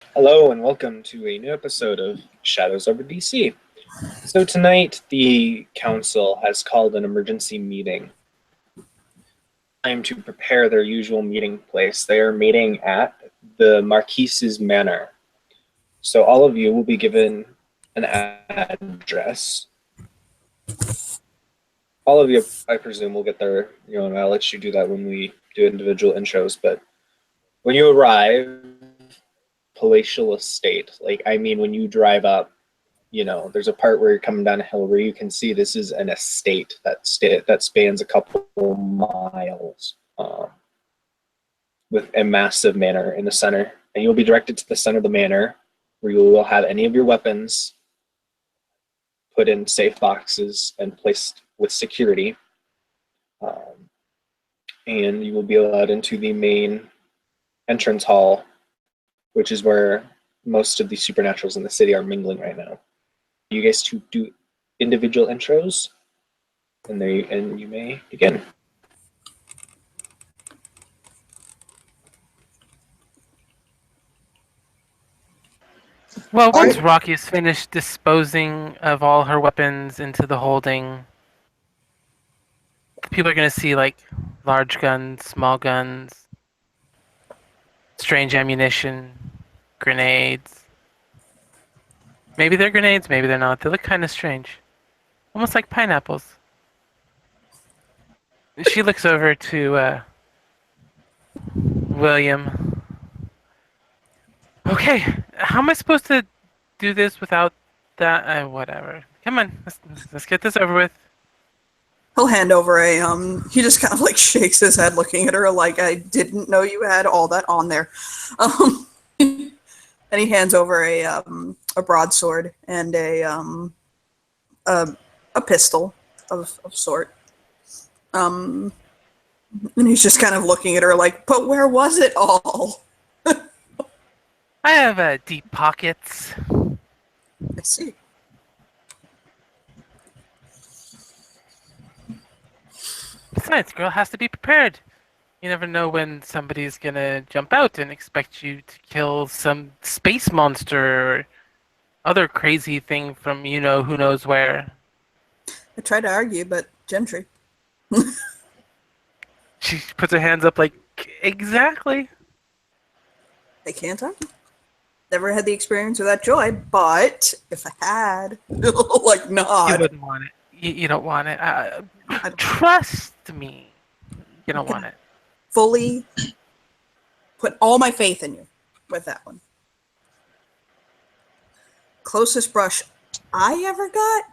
Hello and welcome to a new episode of Shadows over DC. So tonight the council has called an emergency meeting. Time to prepare their usual meeting place. They are meeting at the Marquise's Manor. So all of you will be given an address. All of you, I presume, will get their, I'll let you do that when we do individual intros, but when you arrive, palatial estate, when you drive up, there's a part where you're coming down a hill where you can see this is an estate that spans a couple miles, with a massive manor in the center. And you'll be directed to the center of the manor, where you will have any of your weapons put in safe boxes and placed with security. And you will be allowed into the main entrance hall, which is where most of the supernaturals in the city are mingling right now. You guys to do individual intros, and you may begin. Well, once Rocky's finished disposing of all her weapons into the holding, people are going to see large guns, small guns, strange ammunition, grenades. Maybe they're grenades, maybe they're not. They look kind of strange. Almost like pineapples. She looks over to William. Okay, how am I supposed to do this without that? Whatever. Come on, let's get this over with. He'll hand over he just kind of shakes his head looking at her like, I didn't know you had all that on there. And he hands over a broadsword and a pistol of sort. And he's just kind of looking at her like, but where was it all? I have deep pockets. I see. Besides, girl has to be prepared. You never know when somebody's gonna jump out and expect you to kill some space monster or other crazy thing from who knows where. I tried to argue, but Gentry. She puts her hands up like, exactly. I can't argue. Never had the experience of that joy, but if I had, nod. You wouldn't want it. You don't want it. Trust me. You don't want it. Fully put all my faith in you with that one. Closest brush I ever got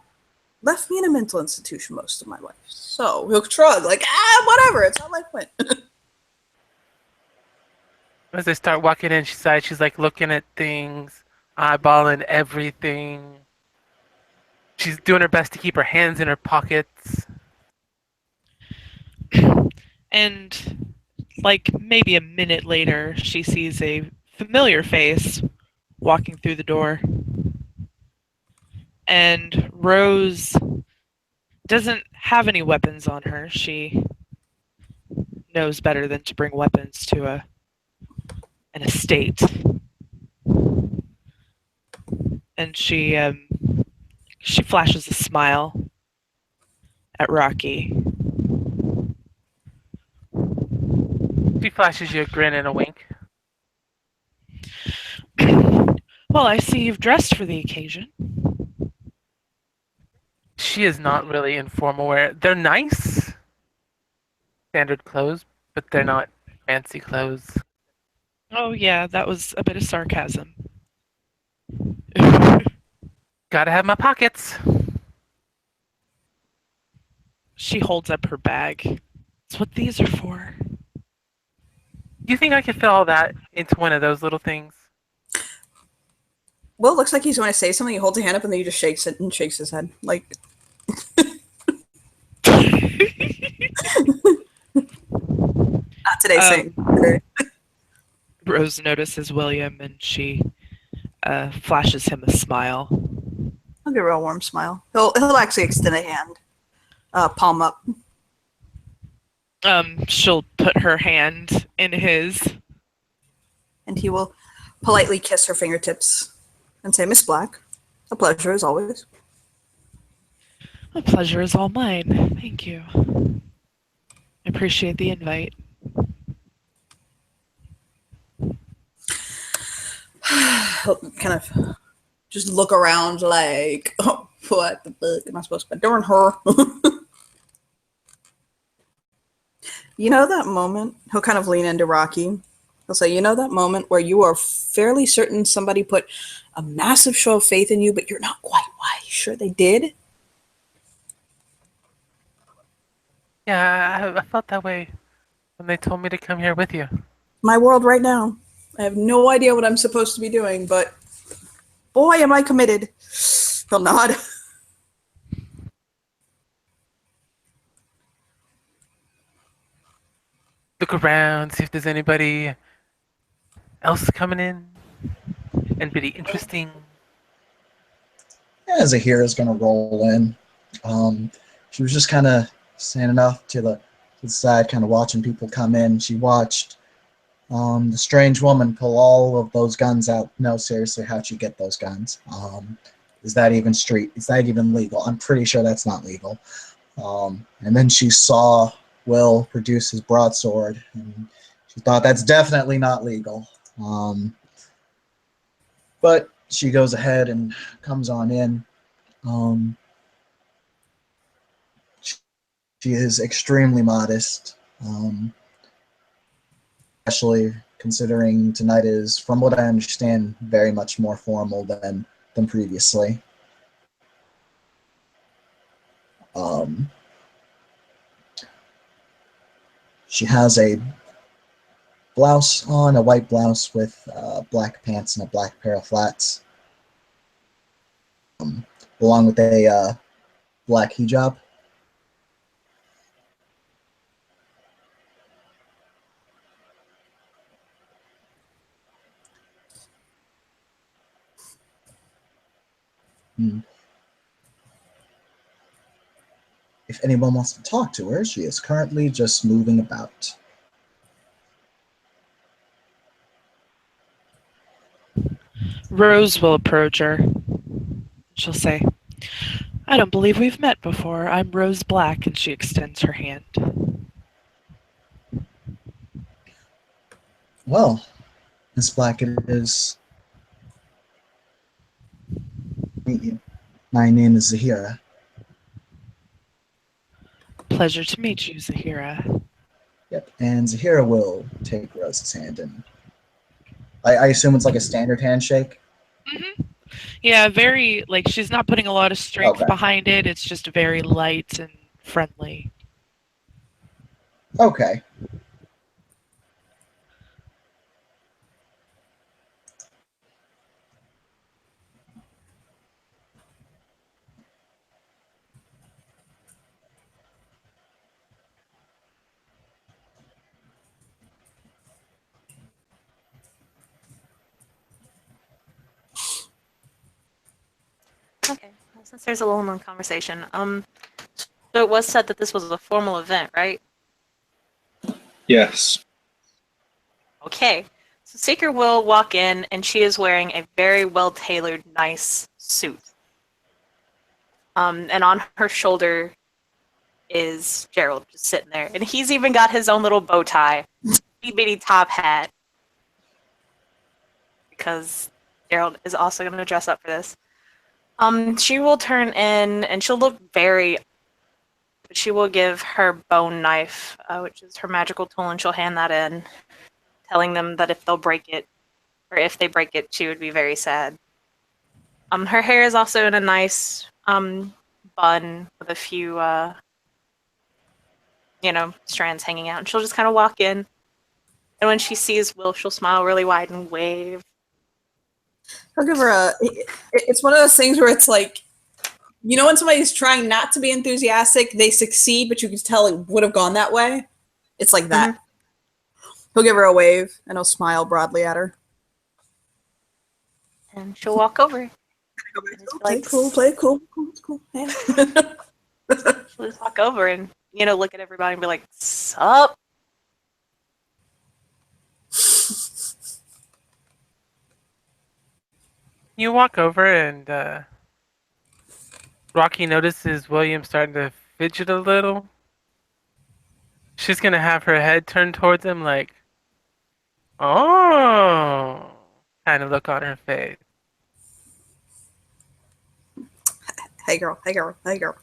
left me in a mental institution most of my life. So he'll shrug whatever. It's how life went. As they start walking inside, she's looking at things, eyeballing everything. She's doing her best to keep her hands in her pockets. And maybe a minute later, she sees a familiar face walking through the door. And Rose doesn't have any weapons on her. She knows better than to bring weapons to an estate. And she flashes a smile at Rocky. She flashes you a grin and a wink. Well, I see you've dressed for the occasion. She is not really in formal wear. They're nice, standard clothes, but they're not fancy clothes. Oh yeah, that was a bit of sarcasm. Gotta have my pockets. She holds up her bag. That's what these are for. Do you think I could fit all that into one of those little things? Well, it looks like he's going to say something. He holds a hand up and then he just shakes it and shakes his head. Not today, saying. Rose notices William and she flashes him a smile. I'll give her a warm smile. He'll actually extend a hand, palm up. She'll put her hand in his. And he will politely kiss her fingertips and say, Miss Black, a pleasure as always. The pleasure is all mine. Thank you. I appreciate the invite. He'll kind of just look around like, oh, what the fuck am I supposed to be doing her? You know that moment? He'll kind of lean into Rocky. He'll say, you know that moment where you are fairly certain somebody put a massive show of faith in you, but you're not quite sure they did? Yeah, I felt that way when they told me to come here with you. My world right now. I have no idea what I'm supposed to be doing, but boy, am I committed. He'll nod. Look around, see if there's anybody else coming in. Anybody interesting? Yeah, Zahira's gonna roll in. She was just kind of standing off to the side, kind of watching people come in. She watched the strange woman pull all of those guns out. No, seriously, how'd she get those guns? Is that even street? Is that even legal? I'm pretty sure that's not legal. And then she saw Will produce his broadsword, and she thought that's definitely not legal. But she goes ahead and comes on in. She is extremely modest, especially considering tonight is, from what I understand, very much more formal than previously. She has a blouse on, a white blouse with black pants and a black pair of flats, along with a black hijab. If anyone wants to talk to her, she is currently just moving about. Rose will approach her. She'll say, I don't believe we've met before. I'm Rose Black, and she extends her hand. Well, Miss Black, it is. Meet you. My name is Zahira. Pleasure to meet you, Zahira. Yep, and Zahira will take Rose's hand, and I assume it's like a standard handshake. Mm-hmm. Yeah, very, like, she's not putting a lot of strength Okay. behind it. It's just very light and friendly. Okay. Okay, well, since there's a little more conversation, so it was said that this was a formal event, right? Yes. Okay, so Seeker will walk in, and she is wearing a very well-tailored, nice suit. And on her shoulder is Gerald just sitting there, and he's even got his own little bow tie, bitty top hat, because Gerald is also going to dress up for this. She will turn in, and she'll look very. She will give her bone knife, which is her magical tool, and she'll hand that in, telling them that if they'll break it, or if they break it, she would be very sad. Her hair is also in a nice bun with a few, strands hanging out, and she'll just kind of walk in. And when she sees Will, she'll smile really wide and wave. I'll give her it's one of those things where it's like, you know, when somebody's trying not to be enthusiastic, they succeed, but you can tell it would have gone that way. It's like that. Mm-hmm. He'll give her a wave, and he'll smile broadly at her. And she'll walk over. Play cool. It's cool. Yeah. She'll just walk over and, look at everybody and be like, sup? You walk over and Rocky notices William starting to fidget a little. She's gonna have her head turned towards him like, oh, kind of look on her face. Hey girl, hey girl, hey girl.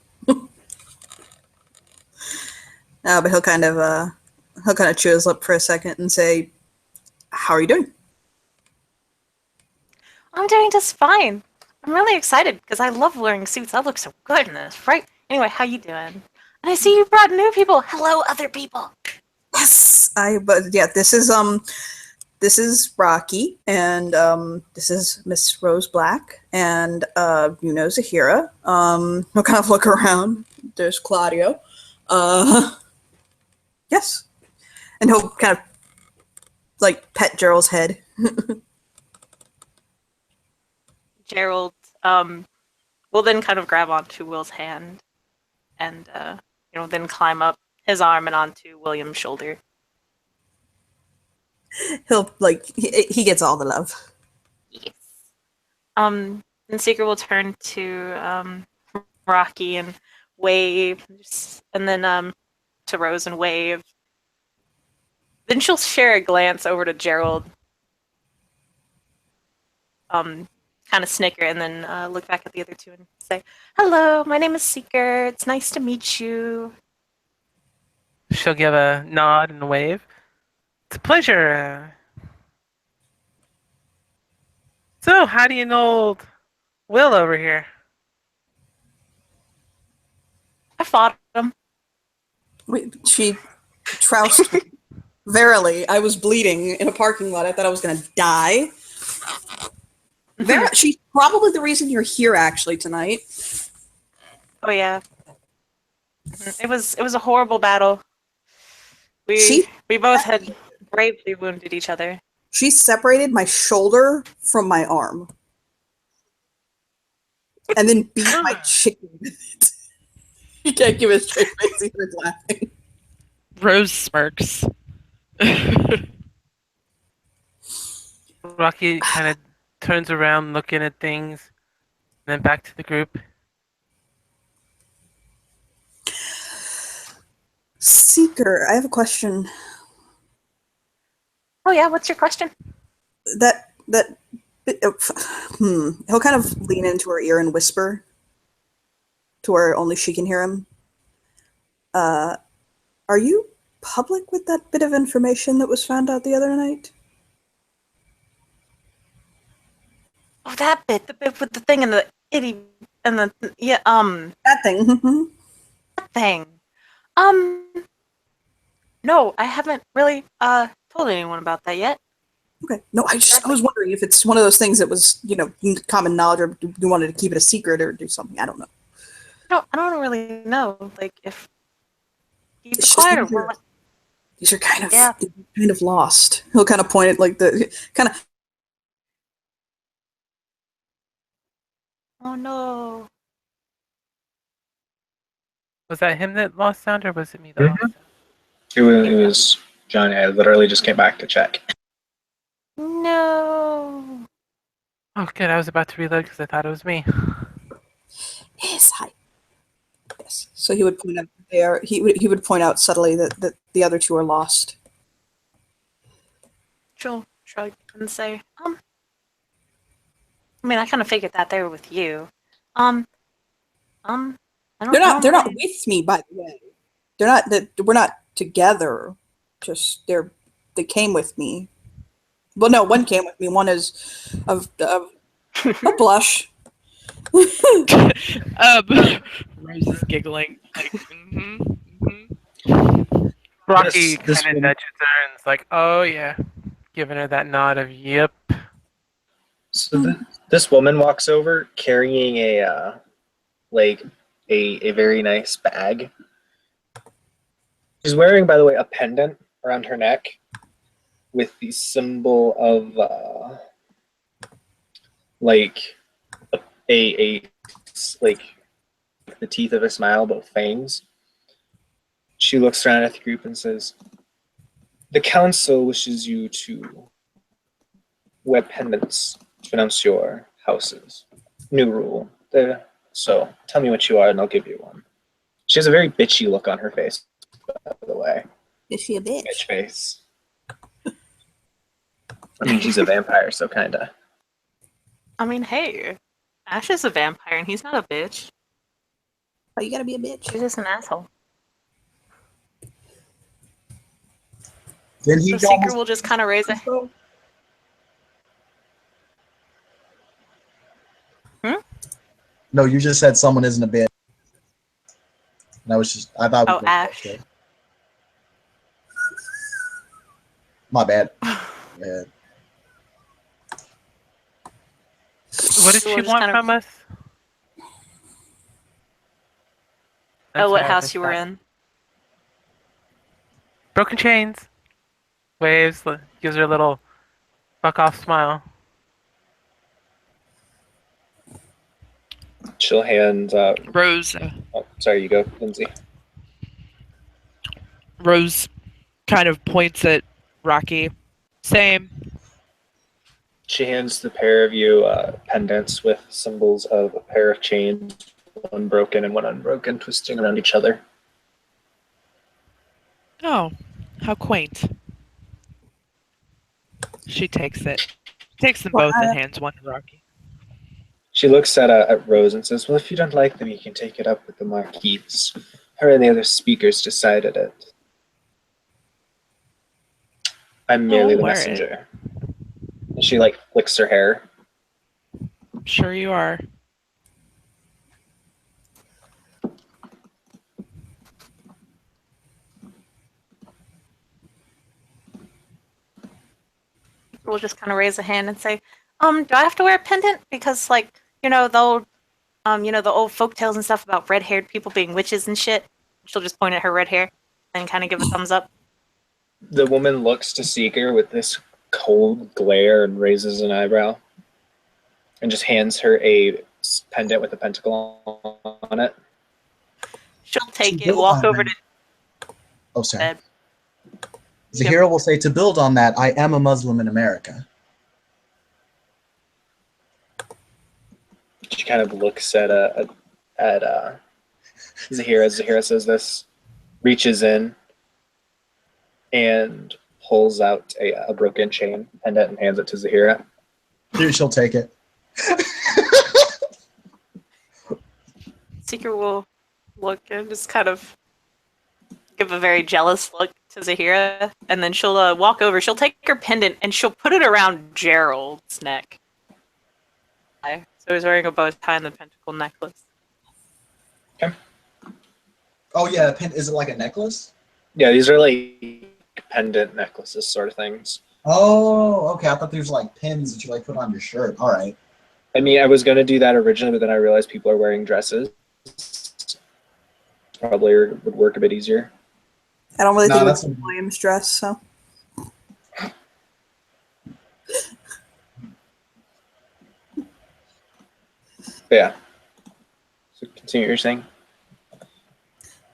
But he'll kind of chew his lip for a second and say, "How are you doing?" I'm doing just fine. I'm really excited because I love wearing suits. I look so good in this, right? Anyway, how you doing? And I see you brought new people. Hello, other people. Yes, this is Rocky, and this is Miss Rose Black, and Zahira. He'll kind of look around. There's Claudio. Yes, and he'll kind of like pet Gerald's head. Gerald will then kind of grab onto Will's hand and then climb up his arm and onto William's shoulder. He'll he gets all the love. Yes. And Seeker will turn to Rocky and wave, and then to Rose and wave. Then she'll share a glance over to Gerald, kind of snicker, and then look back at the other two and say, "Hello, my name is Seeker. It's nice to meet you." She'll give a nod and a wave. It's a pleasure. So, how do you know old Will over here? I fought him. She troused me. Verily, I was bleeding in a parking lot. I thought I was going to die. She's probably the reason you're here actually tonight. Oh yeah. It was a horrible battle. We both had bravely wounded each other. She separated my shoulder from my arm. And then beat my chicken with it. You can't give a straight face, he starts laughing. Rose smirks. Rocky kind of turns around looking at things, and then back to the group. Seeker, I have a question. Oh yeah, what's your question? He'll kind of lean into her ear and whisper to where only she can hear him. Are you public with that bit of information that was found out the other night? Oh, that bit, the bit with the thing and the itty and the That thing. that thing. No, I haven't really told anyone about that yet. Okay. No, I was wondering if it's one of those things that was, common knowledge, or you wanted to keep it a secret or do something. I don't know. No, I don't really know. Like if he's It's just quiet, these are kind Yeah. of lost. He'll kind of point at oh no. Was that him that lost sound, or was it me that lost sound? It was Johnny. I literally just came back to check. No. Oh, good. I was about to reload because I thought it was me. Yes, hi. Yes. So he would point out he would point out subtly that the other two are lost. She'll shrug and say, I mean, I kind of figured that they were with you. I don't. They're not with me, by the way. They're not. We're not together. Just they came with me. Well, no, one came with me. One is of a blush. Rose is giggling. Like, Rocky This kind of woman- nudges her and is like, "Oh yeah," giving her that nod of "Yep." So this woman walks over carrying a very nice bag. She's wearing, by the way, a pendant around her neck with the symbol of the teeth of a smile, but with fangs. She looks around at the group and says, "The council wishes you to wear pendants to announce your houses. New rule. So tell me what you are and I'll give you one. She has a very bitchy look on her face, by the way. Is she a bitch? Bitch face. I mean, she's a vampire, so kinda. I mean, hey, Ash is a vampire and he's not a bitch. Oh, you gotta be a bitch. He's just an asshole. Then he So Seeker will just kind of raise a. No, you just said someone isn't a bitch. And I thought. Oh, Ash. My bad. Yeah. What did We'll she just want kind of- from us? Oh, what Sorry, I house missed you were that. in? Broken chains. Waves. Gives her a little fuck off smile. She'll hand. Rose Oh, sorry, you go, Lindsay. Rose kind of points at Rocky. Same. She hands the pair of you pendants with symbols of a pair of chains, one broken and one unbroken, twisting around each other. Oh, how quaint. She takes it. Takes them both and hands one to Rocky. She looks at Rose and says, "Well, if you don't like them, you can take it up with the Marquise. Her and the other speakers decided it. I'm merely the wear it. messenger." And she flicks her hair. Sure you are. We'll just kind of raise a hand and say, do I have to wear a pendant? Because the old, the old folk tales and stuff about red-haired people being witches and shit. She'll just point at her red hair and kind of give a thumbs up. The woman looks to Seeker with this cold glare and raises an eyebrow and just hands her a pendant with a pentacle on it. She'll take To it, build walk on over that- to Oh, sorry. bed. Zahira will say, to build on that, I am a Muslim in America. She kind of looks at Zahira. Zahira says this, reaches in, and pulls out a broken chain pendant and hands it to Zahira. Here, she'll take it. Seeker will look and just kind of give a very jealous look to Zahira, and then she'll walk over. She'll take her pendant and she'll put it around Gerald's neck. So he's wearing a bow tie and the pentacle necklace. Oh, yeah. Is it like a necklace? Yeah, these are like pendant necklaces sort of things. Oh, okay. I thought these were like pins that you put on your shirt. All right. I mean, I was going to do that originally, but then I realized people are wearing dresses. Probably would work a bit easier. I don't really No, think that's it's William's dress, so. But yeah. So continue what you're saying.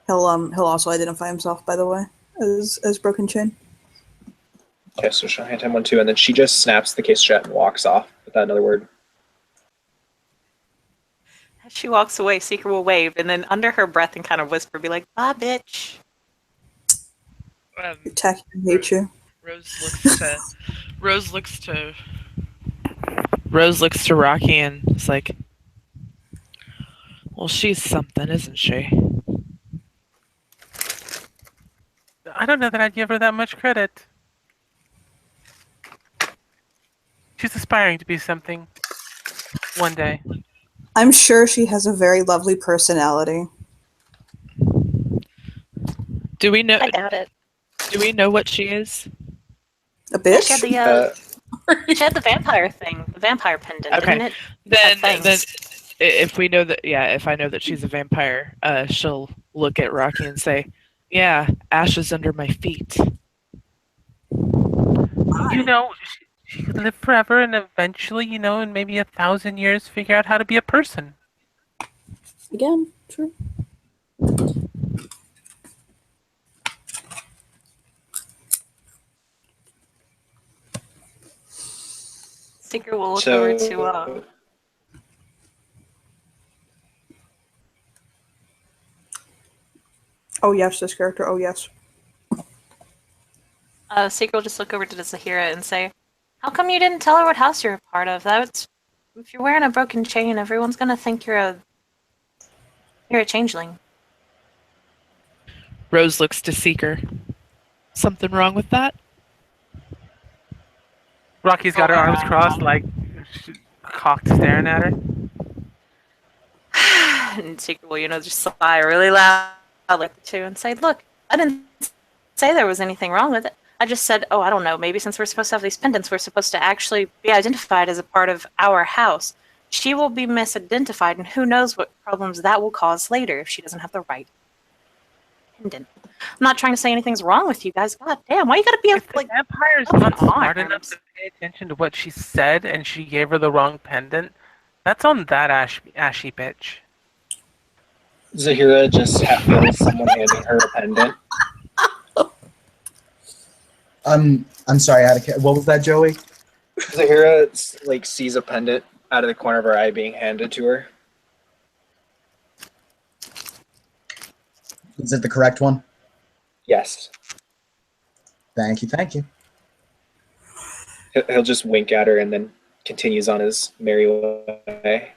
He'll also identify himself, by the way, as Broken Chain. Okay, so she'll hand him one too, and then she just snaps the case shut and walks off without another word. As she walks away, Seeker will wave, and then under her breath and kind of whisper, be like, "Bye, bitch." Attack you, hate you. Rose looks to Rocky and is like, well, she's something, isn't she? I don't know that I'd give her that much credit. She's aspiring to be something one day. I'm sure she has a very lovely personality. Do we know? I doubt it. Do we know what she is? A bitch? She had she had the vampire thing, the vampire pendant, Okay. didn't it? Then Thanks. if we know that, yeah, if I know that she's a vampire, she'll look at Rocky and say, "Yeah, Ash is under my feet." You know, she could live forever and eventually, in maybe 1,000 years, figure out how to be a person. Again, true. Seeker will look over to Oh yes, this character. Oh yes. Seeker will just look over to the Zahira and say, "How come you didn't tell her what house you're a part of? If you're wearing a broken chain, everyone's gonna think you're a changeling." Rose looks to Seeker. Something wrong with that? Rocky's got her arms crossed, like cocked, staring at her. And Seeker will, just sigh really loud like the two and say, "Look, I didn't say there was anything wrong with it. I just said, oh, I don't know, maybe since we're supposed to have these pendants, we're supposed to actually be identified as a part of our house. She will be misidentified, and who knows what problems that will cause later if she doesn't have the right pendant. I'm not trying to say anything's wrong with you guys. God damn, why you gotta be If the like vampire's up in not smart arms? enough to pay attention to what she said and she gave her the wrong pendant, that's on that ashy bitch. Zahira just feels someone handing her a pendant. I'm sorry, what was that, Joey? Zahira sees a pendant out of the corner of her eye being handed to her. Is it the correct one? Yes. Thank you. He'll just wink at her and then continues on his merry way.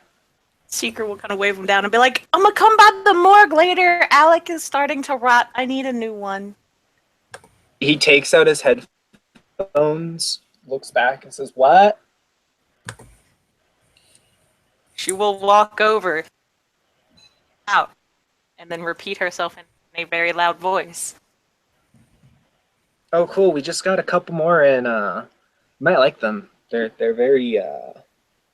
Seeker will kind of wave him down and be like, I'm gonna come by the morgue later. Alec is starting to rot. I need a new one. He takes out his headphones, looks back, and says, "What?" She will walk over, out, and then repeat herself in a very loud voice. "Oh, cool. We just got a couple more, and you might like them. They're very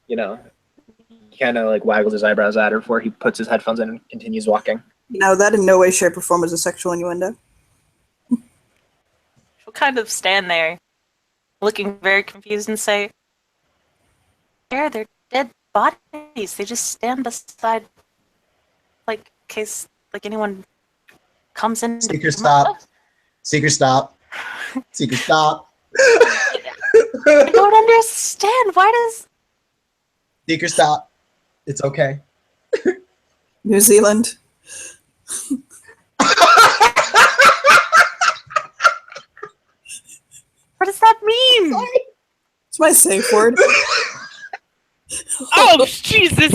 He kind of waggles his eyebrows at her before he puts his headphones in and continues walking. No, that in no way, shape, or form is a sexual innuendo. She'll kind of stand there, looking very confused, and say, "They're dead bodies. They just stand beside, in case anyone comes in." Seeker, stop. Seeker, stop. Seeker, stop. I don't understand. Why does Seeker, stop. It's okay. New Zealand. what does that mean? It's my safe word. Oh, Jesus!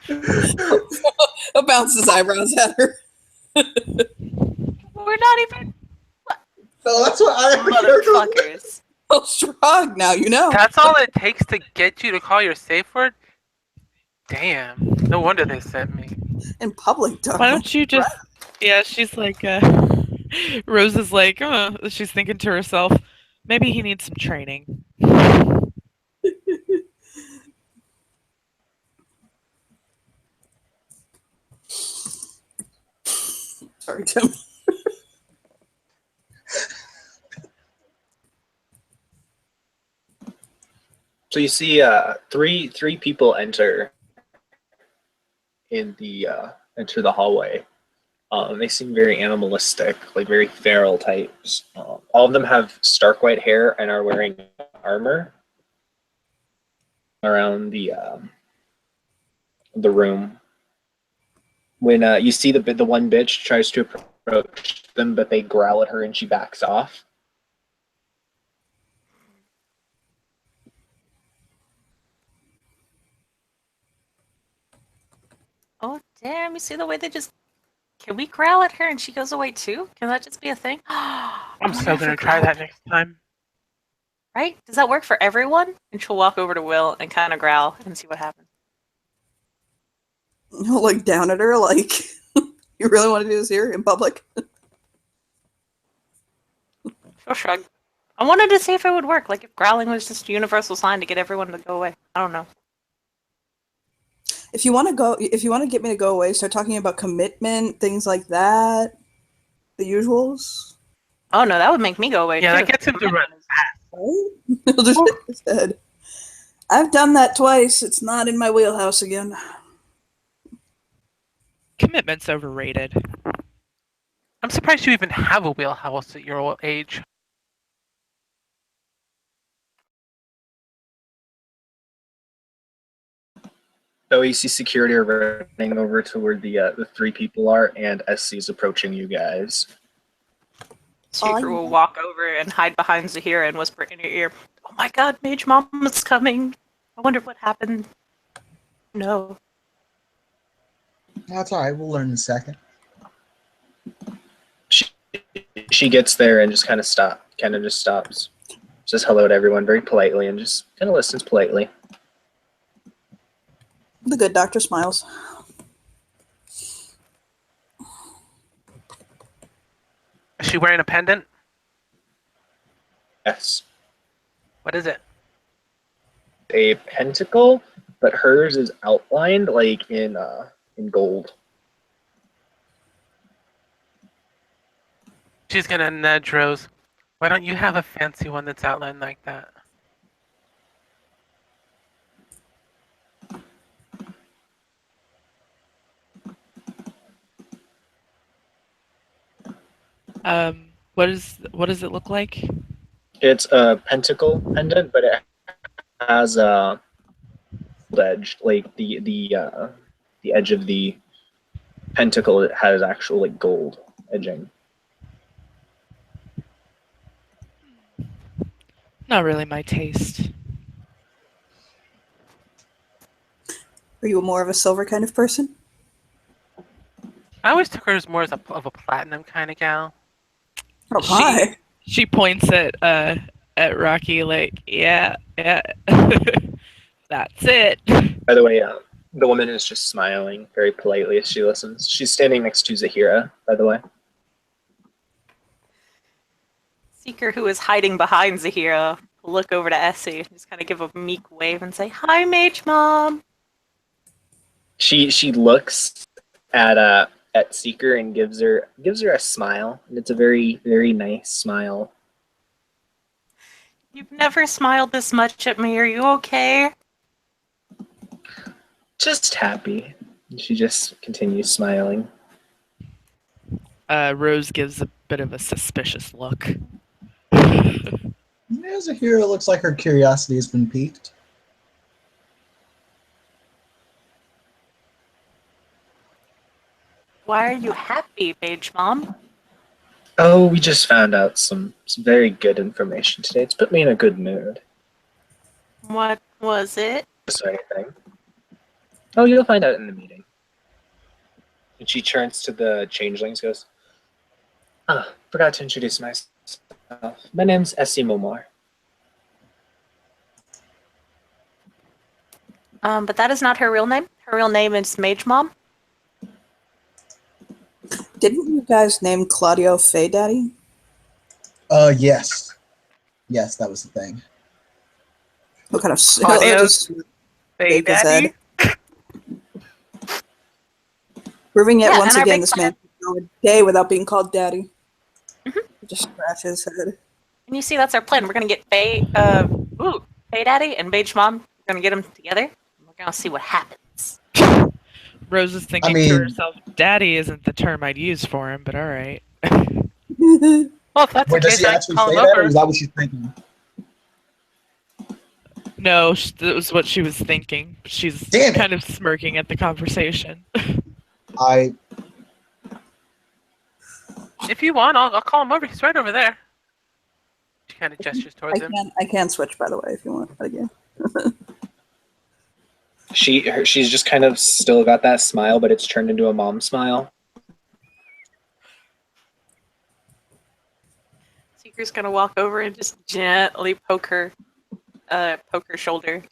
He'll bounce his eyebrows at her. We're not even So that's what I motherfuckers. Oh, shrug. Now you know. That's all it takes to get you to call your safe word? Damn. No wonder they sent me. In public, darling. Why don't you just... Yeah, she's like... Rose is like... she's thinking to herself, maybe he needs some training. Sorry, Tim. So you see three people enter the hallway. They seem very animalistic, very feral types. All of them have stark white hair and are wearing armor around the room. When you see the one bitch tries to approach them, but they growl at her and she backs off. Oh damn! You see the way they just. Can we growl at her and she goes away too? Can that just be a thing? I'm so gonna try that next time. Right? Does that work for everyone? And she'll walk over to Will and kind of growl and see what happens. He'll look down at her like, you really want to do this here in public? She'll shrug. I wanted to see if it would work. If growling was just a universal sign to get everyone to go away. I don't know. If you want to get me to go away, start talking about commitment, things like that. The usuals. Oh no, that would make me go away Yeah, too. that gets him to run. Right? He'll just shake his head. I've done that twice. It's not in my wheelhouse again. Commitment's overrated. I'm surprised you even have a wheelhouse at your old age. OEC security are running over to where the three people are, and SC is approaching you guys. Seeker will walk over and hide behind Zahira and whisper in her ear, "Oh my god, Mage Mom is coming. I wonder what happened." No. That's all right. We'll learn in a second. She gets there and just kind of stops. Says hello to everyone very politely and just kind of listens politely. The good doctor smiles. Is she wearing a pendant? Yes. What is it? A pentacle, but hers is outlined like in gold. She's gonna nudge Rose. Why don't you have a fancy one that's outlined like that? What does it look like? It's a pentacle pendant, but it has a edge, like the edge of the pentacle. It has actual like gold edging. Not really my taste. Are you more of a silver kind of person? I always took her as more as of a platinum kind of gal. Oh, hi. She points at Rocky like, yeah. That's it. By the way, the woman is just smiling very politely as she listens. She's standing next to Zahira, by the way. Seeker, who is hiding behind Zahira, will look over to Essie, just kind of give a meek wave and say, "Hi, Mage Mom." She looks at Seeker and gives her a smile, and it's a very, very nice smile. "You've never smiled this much at me. Are you okay?" Just happy. And she just continues smiling. Rose gives a bit of a suspicious look. As a hero, it looks like her curiosity has been piqued. "Why are you happy, Mage Mom?" Oh, we just found out some very good information today. It's put me in a good mood. "What was it?" Is there anything? Oh, you'll find out in the meeting. And she turns to the changelings, goes, forgot to introduce myself. My name's Essie Momar. But that is not her real name. Her real name is Mage Mom. Didn't you guys name Claudio Fay Daddy? Yes. Yes, that was the thing. What kind of Claudio just Hey, shake his Daddy. head. Proving yet Yeah, once and our again big this man can go a day without being called daddy. Mhm. He just scratch his head. And you see, that's our plan. We're gonna get Faye Daddy and Mage Mom. We're gonna get them together. And we're gonna see what happens. Rose is thinking I mean- to herself, "Daddy isn't the term I'd use for him, but all right." Well, if that's Wait, the does case, she I actually can call say him that, or over. is that what she's thinking? No, that was what she was thinking. She's Damn it. kind of smirking at the conversation. If you want, I'll call him over. He's right over there. She kind of gestures towards him. I can switch, by the way, if you want that again. She's just kind of still got that smile, but it's turned into a mom smile. Seeker's gonna walk over and just gently poke her shoulder.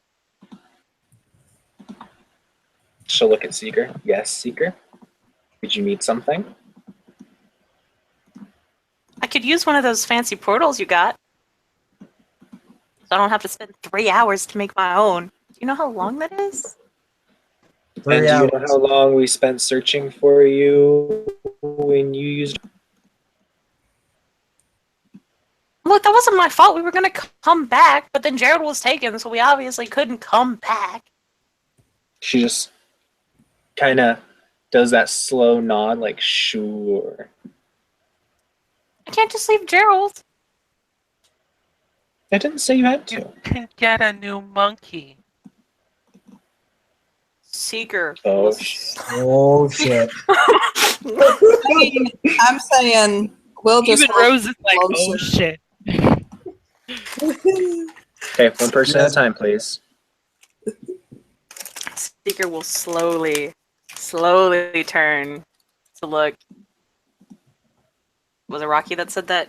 She'll look at Seeker. Yes, Seeker? Did you need something? I could use one of those fancy portals you got, so I don't have to spend 3 hours to make my own. Do you know how long that is? And do you know how long we spent searching for you when you used... Look, that wasn't my fault. We were gonna come back, but then Gerald was taken, so we obviously couldn't come back. She just kind of does that slow nod, like, sure. I can't just leave Gerald. I didn't say you had to. You can get a new monkey. Seeker. Oh, Oh shit. I'm saying we'll just Even Rose is like, oh closer. shit. Okay, one person at a time, please. Seeker will slowly turn to look. Was it Rocky that said that?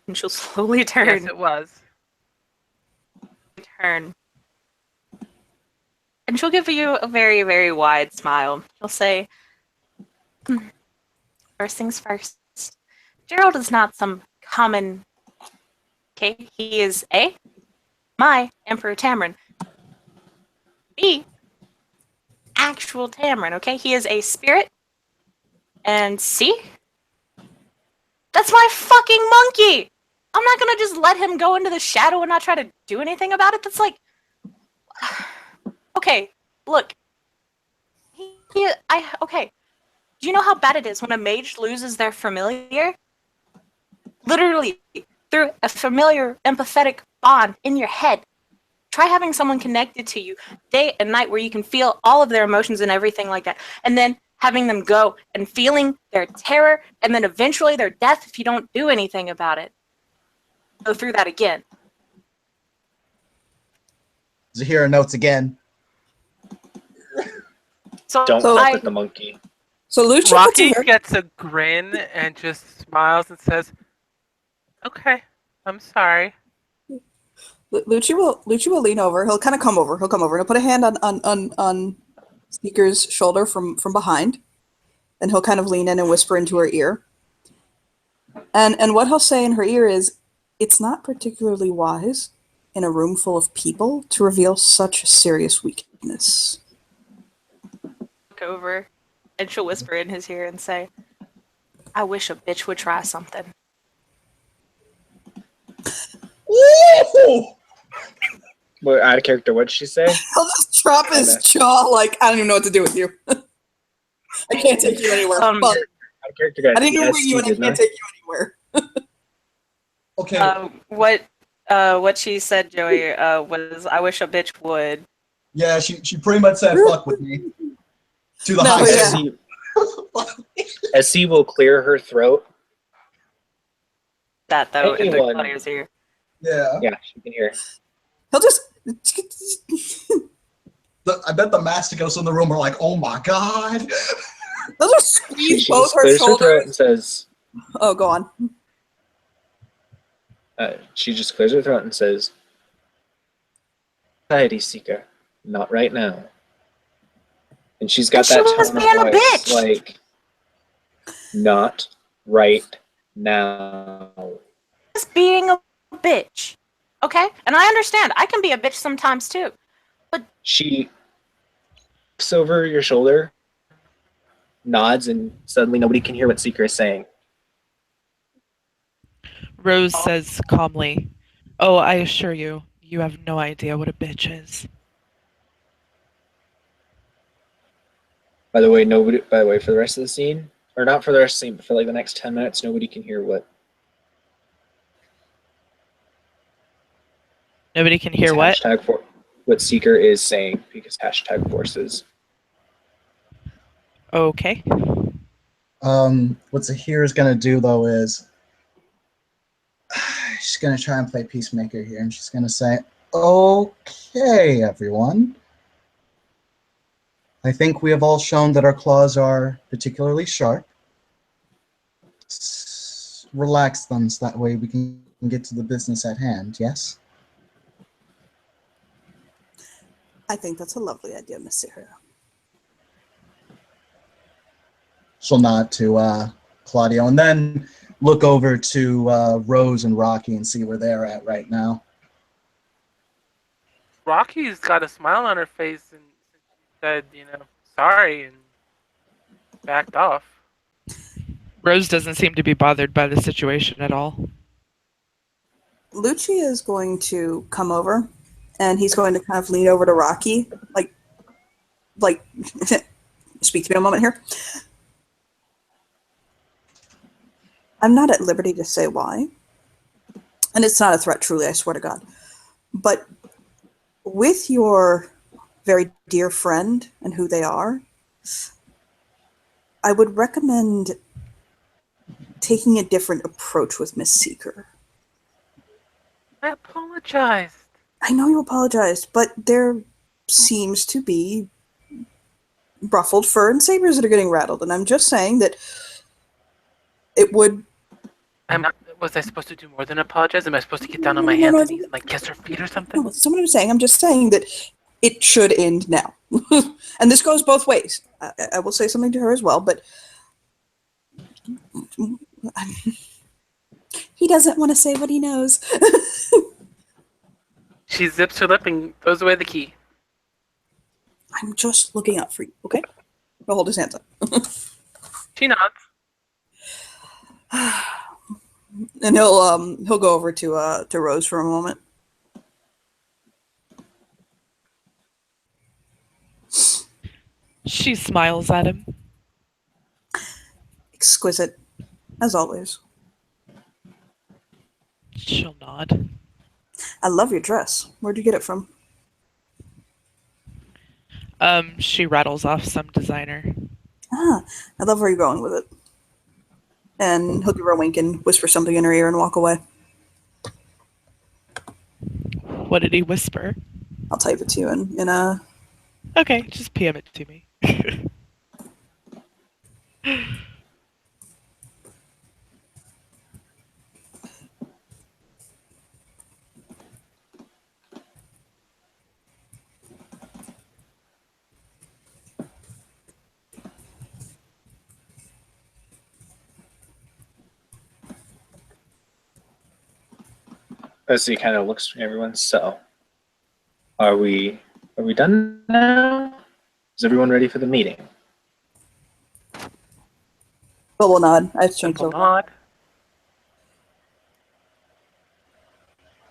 And she'll slowly turn. Yes, it was. Turn. And she'll give you a very, very wide smile. She'll say, first things first. Gerald is not some common. Okay, he is A, my Emperor Tamarin. B, actual Tamarin, okay? He is a spirit. And C, that's my fucking monkey! I'm not gonna just let him go into the shadow and not try to do anything about it. That's like, okay, look. Okay. Do you know how bad it is when a mage loses their familiar? Literally, through a familiar, empathetic bond in your head. Try having someone connected to you day and night where you can feel all of their emotions and everything like that. And then having them go and feeling their terror and then eventually their death if you don't do anything about it. Go through that again. Zahira notes again. So Don't So- fuck with the monkey. So Lucha puts Rocky her, gets a grin and just smiles and says, "Okay, I'm sorry." Lucci will lean over. He'll kind of come over. He'll come over and he'll put a hand on Seeker's shoulder from behind, and he'll kind of lean in and whisper into her ear. And what he'll say in her ear is, "It's not particularly wise in a room full of people to reveal such a serious weakness." look over and she'll whisper in his ear and say, I wish a bitch would try something. Ooh! What, out of character, what'd she say? He'll just drop his jaw like, I don't even know what to do with you. I can't take you anywhere. Um, Fuck. Out of character, guys. I didn't even Yes, bring you and I did can't not. take you anywhere. Okay. What she said, Joey, was, I wish a bitch would. Yeah, she pretty much said fuck with me. To the No, high yeah. As C will clear her throat. That, though, in the Anyone. player's ear. Yeah. Yeah, she can hear. He'll just I bet the Masticos in the room are like, oh my god. he'll just She squeeze both just her clears her throat shoulders. and says, Oh, go on. she just clears her throat and says, Society Seeker, not right now. And she's got And she that was tone of being a voice, bitch. like, not right now. Just being a bitch. Okay? And I understand. I can be a bitch sometimes, too. She looks over your shoulder, nods, and suddenly nobody can hear what Seeker is saying. Rose says calmly, "Oh, I assure you, you have no idea what a bitch is." By the way, for the rest of the scene, or not for the rest of the scene, but for like the next 10 minutes, nobody can hear what Nobody can hear what? what Seeker is saying, because hashtag forces. Okay. What Zahir is gonna do though is she's gonna try and play peacemaker here, and she's gonna say, "Okay, everyone. I think we have all shown that our claws are particularly sharp. Relax them so that way we can get to the business at hand. Yes." I think that's a lovely idea, Miss Sahara. She'll nod to Claudio, and then look over to Rose and Rocky and see where they're at right now. Rocky's got a smile on her face and she said, sorry and backed off. Rose doesn't seem to be bothered by the situation at all. Lucci is going to come over, and he's going to kind of lean over to Rocky, like, speak to me a moment here. I'm not at liberty to say why, and it's not a threat, truly, I swear to God. But with your very dear friend and who they are, I would recommend taking a different approach with Miss Seeker. I apologized. I know you apologized, but there seems to be ruffled fur and sabers that are getting rattled, and I'm just saying that it would... Was I supposed to do more than apologize? Am I supposed to get down on my No, hands no, and knees and like kiss her feet or something? No, that's not what I'm saying. I'm just saying that it should end now. And this goes both ways. I will say something to her as well, but he doesn't want to say what he knows. She zips her lip and throws away the key. I'm just looking out for you, okay? He'll hold his hands up. She nods. And he'll go over to Rose for a moment. She smiles at him. Exquisite, as always. She'll nod. I love your dress. Where'd you get it from? She rattles off some designer. Ah, I love where you're going with it. And he'll give her a wink and whisper something in her ear and walk away. What did he whisper? I'll type it to you in a... Okay, just PM it to me. As he kind of looks at everyone, so are we done now? Is everyone ready for the meeting? Bubble nod. I changed Simple over. nod.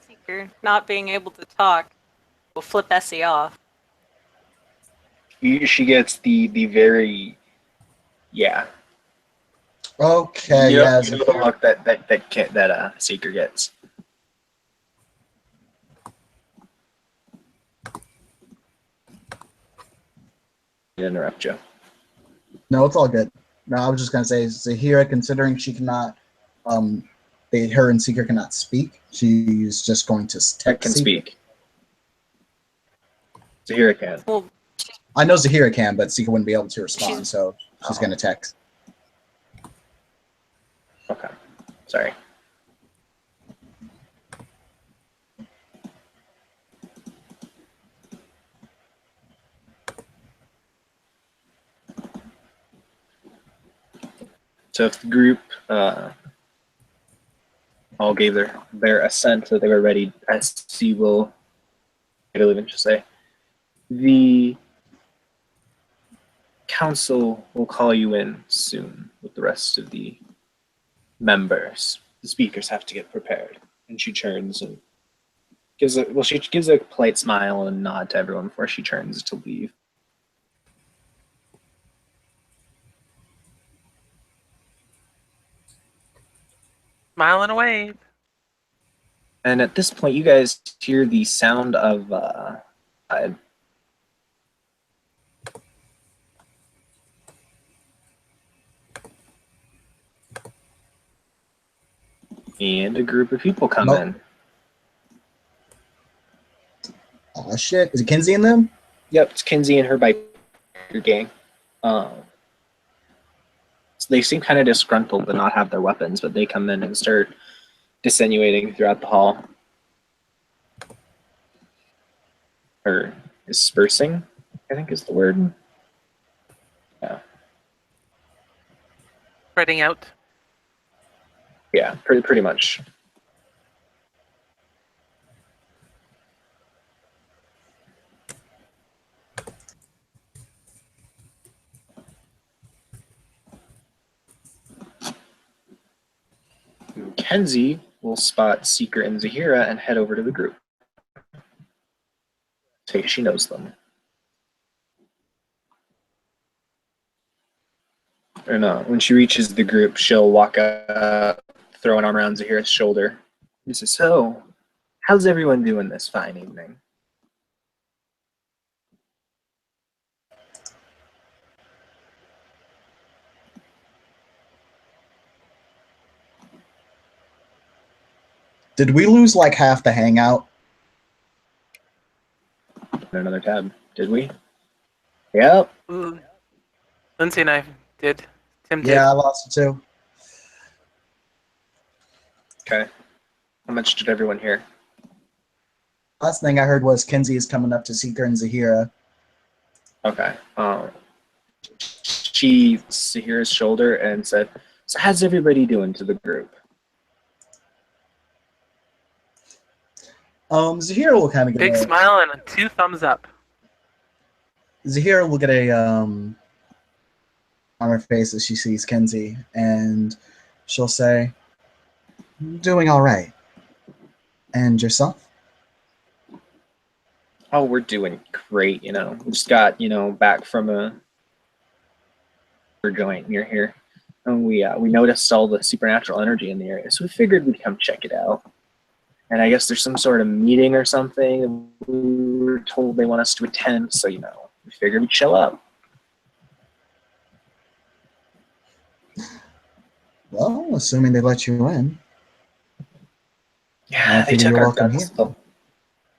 Seeker not being able to talk will flip Essie off. She gets the very, yeah. Okay, Yep, yeah. you know the look that Seeker gets. Interrupt you. No, it's all good. No, I was just gonna say Zahira, considering she cannot, her and Seeker cannot speak. She's just going to text. I can Seeker. speak. Zahira can. Well, I know Zahira can, but Seeker wouldn't be able to respond, She's- so she's Oh. gonna text. Okay. Sorry. So if the group all gave their assent that they were ready, SC will, I believe it should say, the council will call you in soon with the rest of the members. The speakers have to get prepared. And she turns and she gives a polite smile and nod to everyone before she turns to leave. Smile and a wave. And at this point, you guys hear the sound of and a group of people come Nope. in. Oh shit! Is it Kinsey and them? Yep, it's Kinsey and her biker gang. So they seem kind of disgruntled to not have their weapons, but they come in and start disseminating throughout the hall. Or dispersing, I think is the word. Yeah, Spreading out. yeah, pretty much. Kenzie will spot Seeker and Zahira and head over to the group. Say she knows them. And when she reaches the group, she'll walk up, throw an arm around Zahira's shoulder. She says, "So, how's everyone doing this fine evening?" Did we lose like half the hangout? Another tab. Did we? Yep. Ooh. Lindsay and I did. Tim did. Yeah, I lost it too. Okay. How much did everyone hear? Last thing I heard was Kenzie is coming up to Seeker and Zahira. Okay. She Sahira's shoulder and said, "So how's everybody doing?" to the group. Zahira will kind of get Big smile and 2 thumbs up. Zahira will get a on her face as she sees Kenzie, and she'll say, "Doing all right. And yourself?" Oh, we're doing great. We just got back from a joint near here, and we noticed all the supernatural energy in the area, so we figured we'd come check it out. And I guess there's some sort of meeting or something we were told they want us to attend, so we figured we'd show up. Well, assuming they let you in. Yeah, they figure took you're our welcome guns. here. Oh,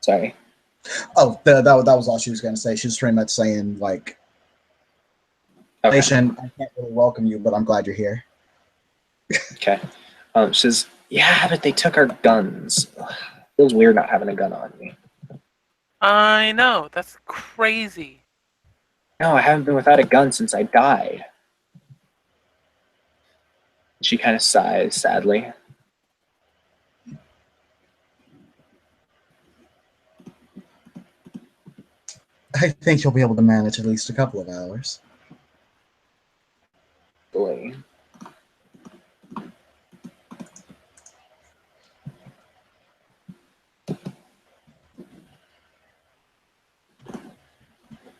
sorry. Oh, that was all she was going to say. She was pretty much saying, like, Okay. Nation, I can't really welcome you, but I'm glad you're here. Okay. She says, "Yeah, but they took our guns. Ugh, feels weird not having a gun on me." I know. That's crazy. No, I haven't been without a gun since I died. She kind of sighs sadly. I think you'll be able to manage at least a couple of hours. Boy.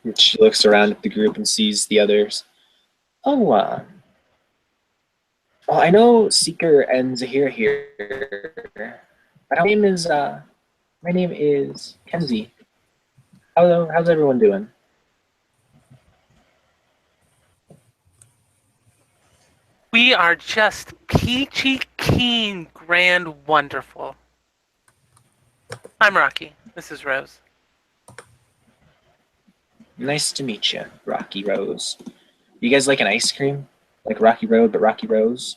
And she looks around at the group and sees the others. Oh, well, I know Seeker and Zahir here, but my name is Kenzie. How's everyone doing? We are just peachy keen, grand, wonderful. I'm Rocky. This is Rose. Nice to meet you, Rocky Rose. You guys like an ice cream? Like Rocky Road, but Rocky Rose?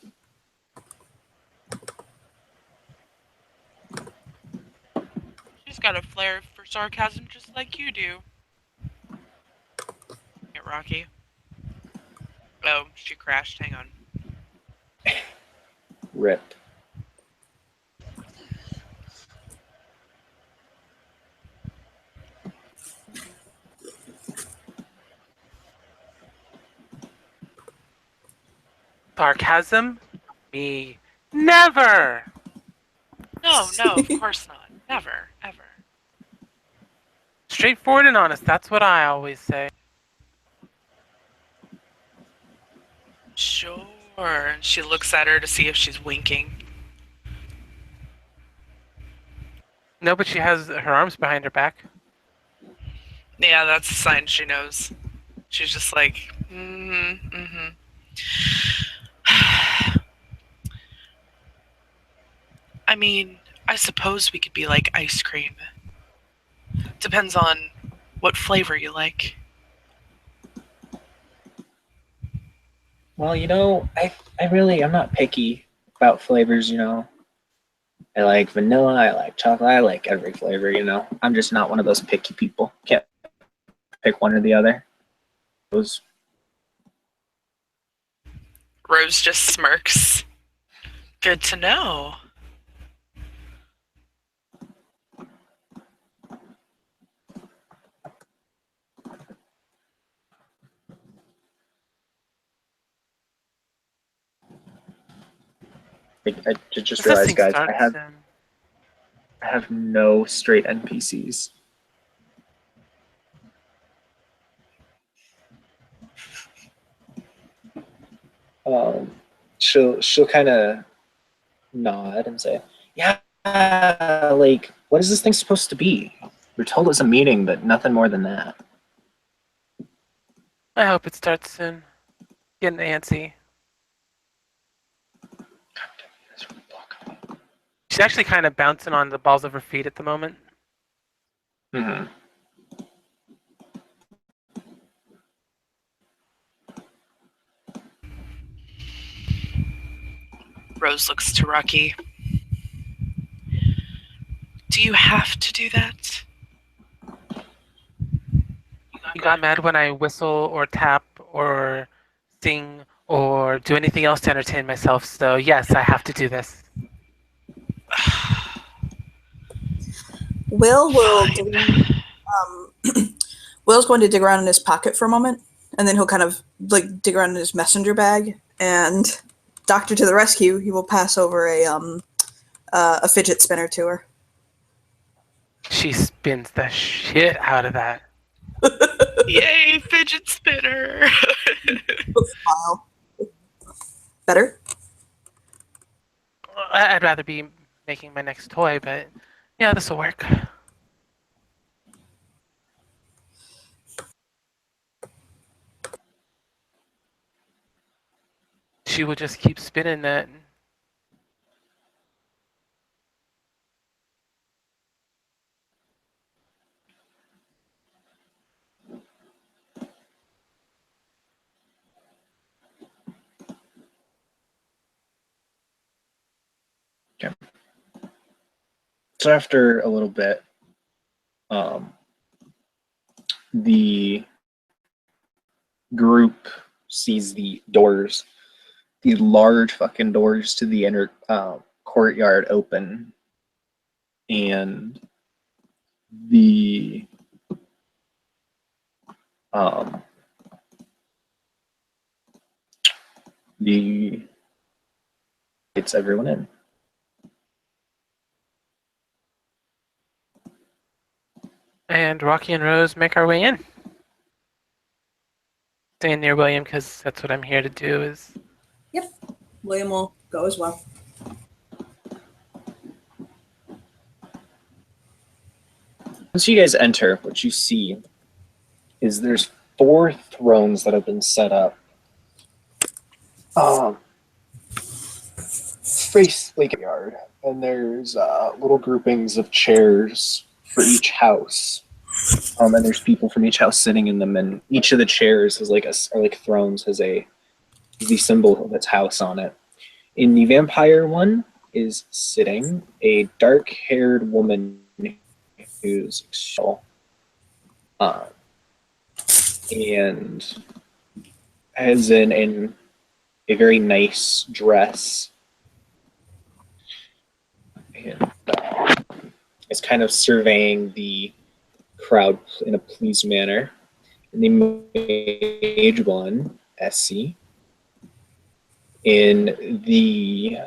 She's got a flair for sarcasm just like you do. Yeah, Rocky. Oh, she crashed. Hang on. Rip. Sarcasm? Me. Never! No, of course not. Never, ever. Straightforward and honest. That's what I always say. Sure. And she looks at her to see if she's winking. No, but she has her arms behind her back. Yeah, that's a sign she knows. She's just like, I mean, I suppose we could be like ice cream. Depends on what flavor you like. Well, I'm not picky about flavors, I like vanilla, I like chocolate, I like every flavor, I'm just not one of those picky people. Can't pick one or the other. Those. Rose just smirks. Good to know. I just This realized, thing guys, starts I have no straight NPCs. She'll kind of nod and say, "Yeah, like, what is this thing supposed to be? We're told it's a meeting, but nothing more than that." I hope it starts soon. Getting antsy. She actually kind of bouncing on the balls of her feet at the moment. Mhm. Rose looks to Rocky. Do you have to do that? You got mad when I whistle or tap or sing or do anything else to entertain myself. So yes, I have to do this. Will Fine. Will's going to dig around in his pocket for a moment, and then he'll kind of like dig around in his messenger bag. And Doctor to the rescue, he will pass over a fidget spinner to her. She spins the shit out of that. Yay, fidget spinner! Smile. Better? I'd rather be making my next toy, but yeah, this will work. She will just keep spinning that. So after a little bit, the group sees the doors, the large fucking doors to the inner courtyard open, and the it's everyone in. And Rocky and Rose make our way in. Staying near William because that's what I'm here to do. Is William will go as well. Once you guys enter, what you see is there's 4 thrones that have been set up. Face like a yard, and there's little groupings of chairs for each house. And there's people from each house sitting in them, and each of the chairs has like thrones has the symbol of its house on it. In the vampire one is sitting a dark-haired woman who's and has in a very nice dress, and is kind of surveying the crowd in a pleased manner. And the mage one, Essie. In the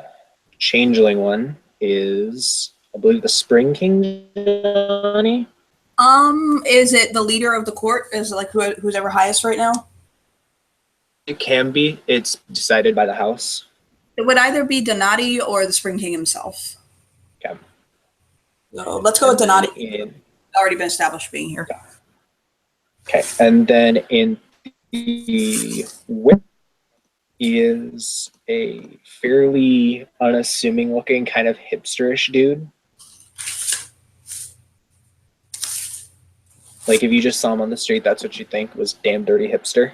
changeling one is, I believe, the Spring King, Johnny. Is it the leader of the court? Is it like who's ever highest right now? It can be. It's decided by the house. It would either be Donati or the Spring King himself. Okay. So let's go with Donati. In, Already been established being here. okay, and then in the whip is a fairly unassuming looking kind of hipsterish dude. Like if you just saw him on the street, that's what you'd think was damn dirty hipster.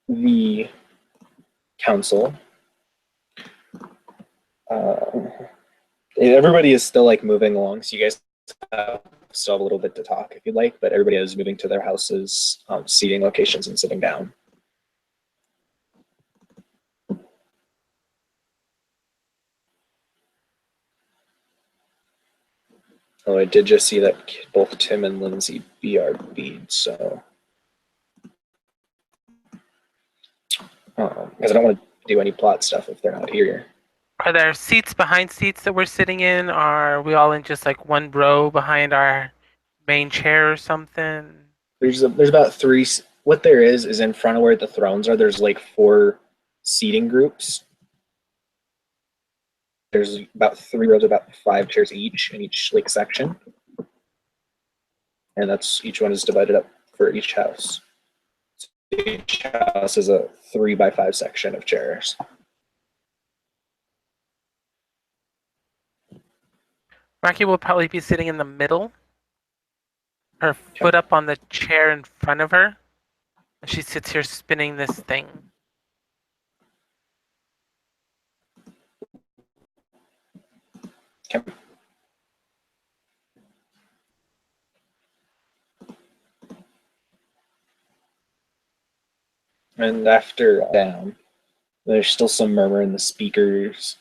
The council. Everybody is still like moving along, so you guys still have a little bit to talk if you'd like, but everybody is moving to their houses, seating locations, and sitting down. Oh, I did just see that both Tim and Lindsay BRB'd, so because I don't want to do any plot stuff if they're not here. Are there seats behind seats that we're sitting in? Are we all in just like one row behind our main chair or something? There's about 3. What there is in front of where the thrones are. There's like 4 seating groups. There's about 3 rows, about 5 chairs each in each like section, and that's each one is divided up for each house. So each house is a 3x5 section of chairs. Rocky will probably be sitting in the middle, her foot up on the chair in front of her, and she sits here spinning this thing. Okay. And after down, there's still some murmur, and the speakers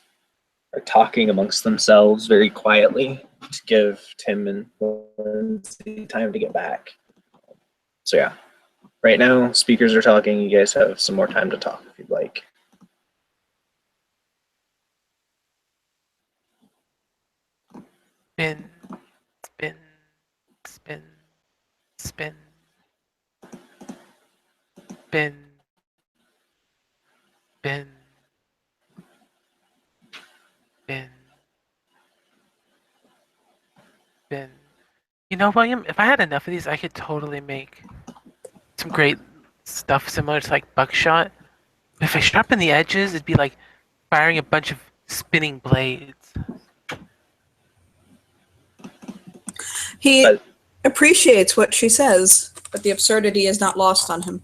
are talking amongst themselves very quietly to give Tim and Lindsay time to get back. So yeah, right now speakers are talking. You guys have some more time to talk if you'd like. Spin, spin, spin, spin, spin, spin, spin, spin. You know, William, if I had enough of these, I could totally make some great stuff similar to like buckshot. But if I sharpen the edges, it'd be like firing a bunch of spinning blades. He But- appreciates what she says, but the absurdity is not lost on him.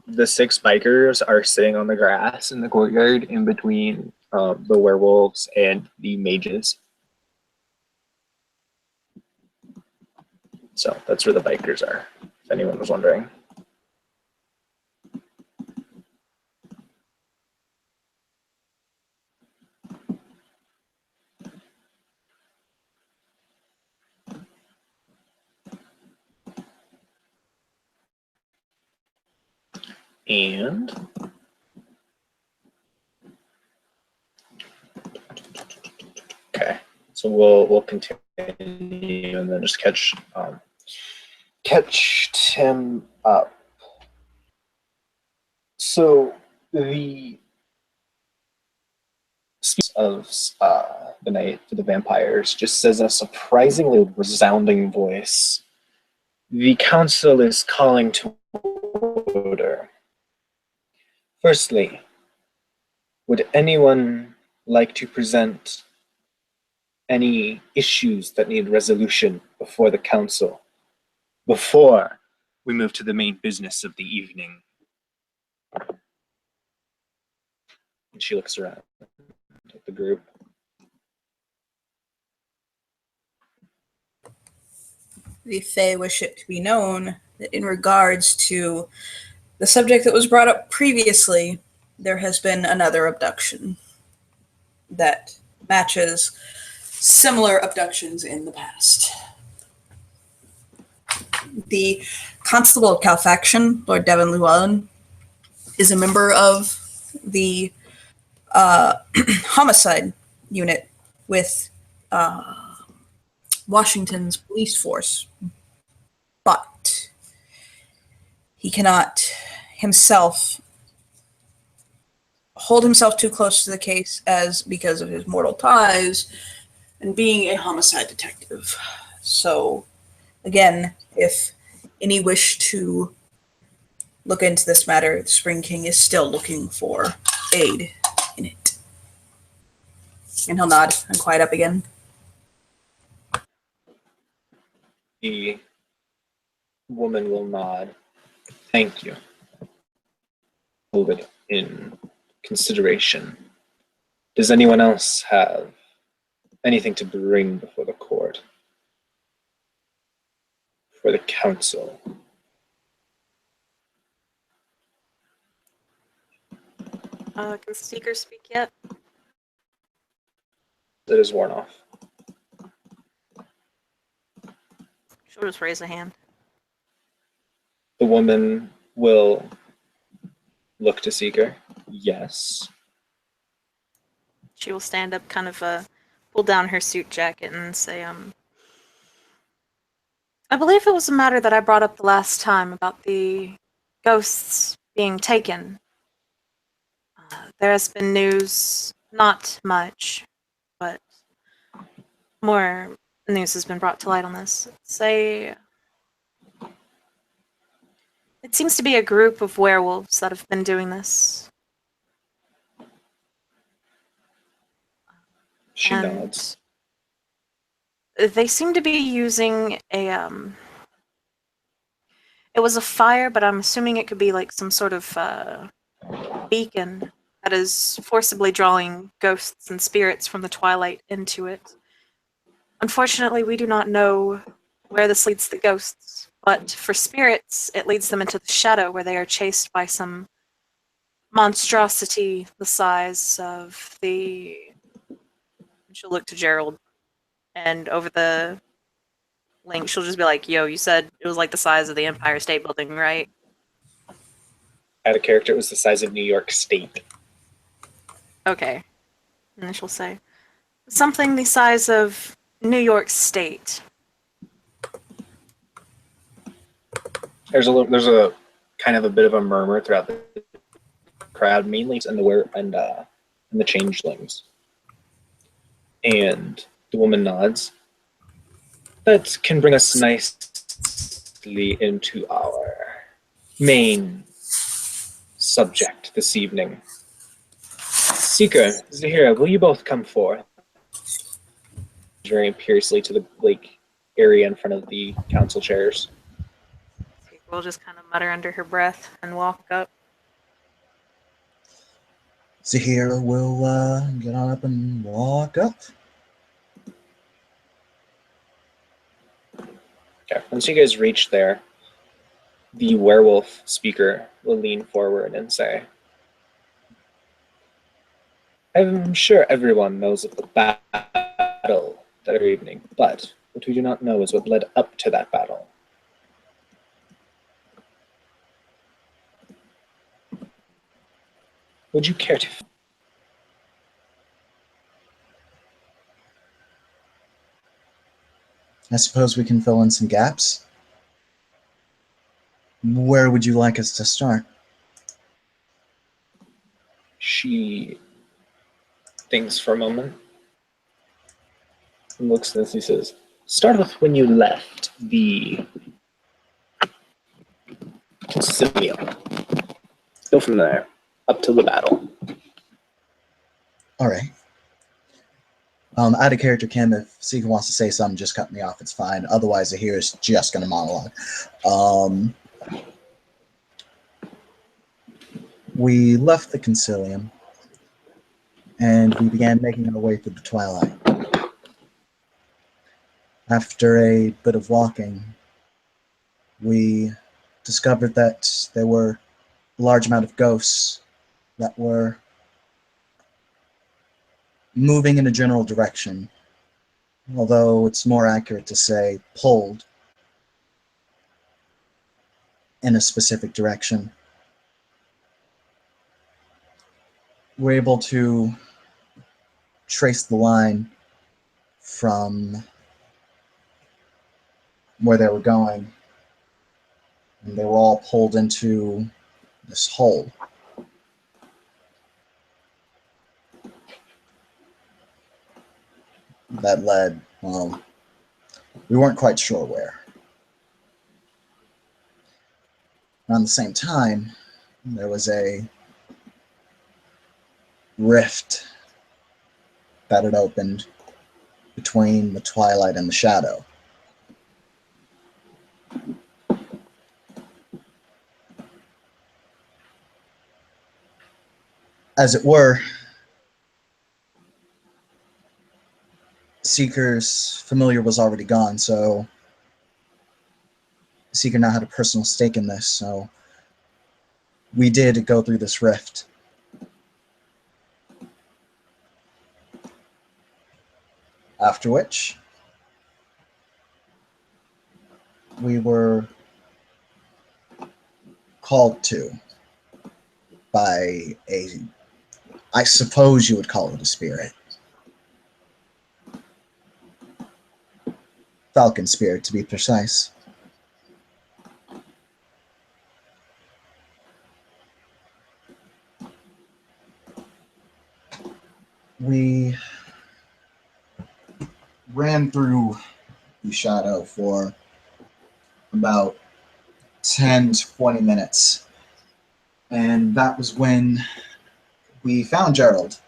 The 6 bikers are sitting on the grass in the courtyard in between the werewolves and the mages. So that's where the bikers are, if anyone was wondering. And okay, so we'll continue and then just catch Tim up. So the speech of the night for the vampires just says in a surprisingly resounding voice, "The council is calling to order. Firstly, would anyone like to present any issues that need resolution before the council, before we move to the main business of the evening?" And she looks around at the group. The Fae wish it to be known that in regards to the subject that was brought up previously, there has been another abduction that matches similar abductions in the past. The Constable of Calfaction, Lord Devon Llewellyn, is a member of the homicide unit with Washington's police force, but he cannot himself hold himself too close to the case as because of his mortal ties and being a homicide detective. So again, if any wish to look into this matter, the Spring King is still looking for aid in it. And he'll nod and quiet up again. The woman will nod. Thank you. Hold it in consideration. Does anyone else have anything to bring before the court? For the council? Can the speaker speak yet? It is worn off. She'll just raise a hand. The woman will look to Seeker. Yes. She will stand up, kind of pull down her suit jacket and say, I believe it was a matter that I brought up the last time about the ghosts being taken. There has been news, not much, but more news has been brought to light on this. Say It seems to be a group of werewolves that have been doing this. She And nods. they seem to be using a it was a fire, but I'm assuming it could be like some sort of beacon that is forcibly drawing ghosts and spirits from the twilight into it. Unfortunately, we do not know where this leads the ghosts, but for spirits, it leads them into the shadow where they are chased by some monstrosity the size of the. She'll look to Gerald, and over the link, she'll just be like, "Yo, you said it was like the size of the Empire State Building, right?" Had a character, it was the size of New York State. Okay. And then she'll say, "Something the size of New York State." There's a kind of a bit of a murmur throughout the crowd, mainly in the changelings. And the woman nods. That can bring us nicely into our main subject this evening. Seeker, Zahira, will you both come forth? Very imperiously to the area in front of the council chairs. We'll just kind of mutter under her breath and walk up. Zahira will get on up and walk up. Okay. Once you guys reach there, the werewolf speaker will lean forward and say, I'm sure everyone knows of the battle that evening, but what we do not know is what led up to that battle. Would you care to? I suppose we can fill in some gaps. Where would you like us to start? She thinks for a moment and looks at this and says, start with when you left the Concilium. Go from there, up to the battle. All right. Out of character, Kim, if Seeker wants to say something, just cut me off. It's fine. Otherwise, Zahira is just going to monologue. We left the Concilium, and we began making our way through the twilight. After a bit of walking, we discovered that there were a large amount of ghosts that were moving in a general direction, although it's more accurate to say pulled in a specific direction. We're able to trace the line from where they were going, and they were all pulled into this hole. That led, well, we weren't quite sure where. Around the same time, there was a rift that had opened between the twilight and the shadow. As it were, Seeker's familiar was already gone, so Seeker now had a personal stake in this, so we did go through this rift. After which, we were called to by a, I suppose you would call it a spirit. Falcon spirit, to be precise. We ran through the shadow for about 10 to 20 minutes. And that was when we found Gerald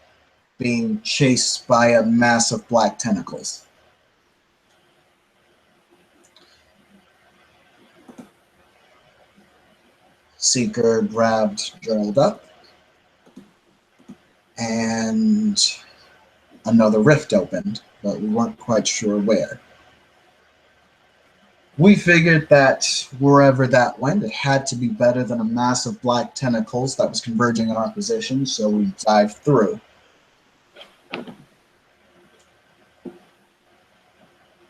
being chased by a mass of black tentacles. Seeker grabbed Gerald up, and another rift opened, but we weren't quite sure where. We figured that wherever that went, it had to be better than a mass of black tentacles that was converging in our position, so we dived through.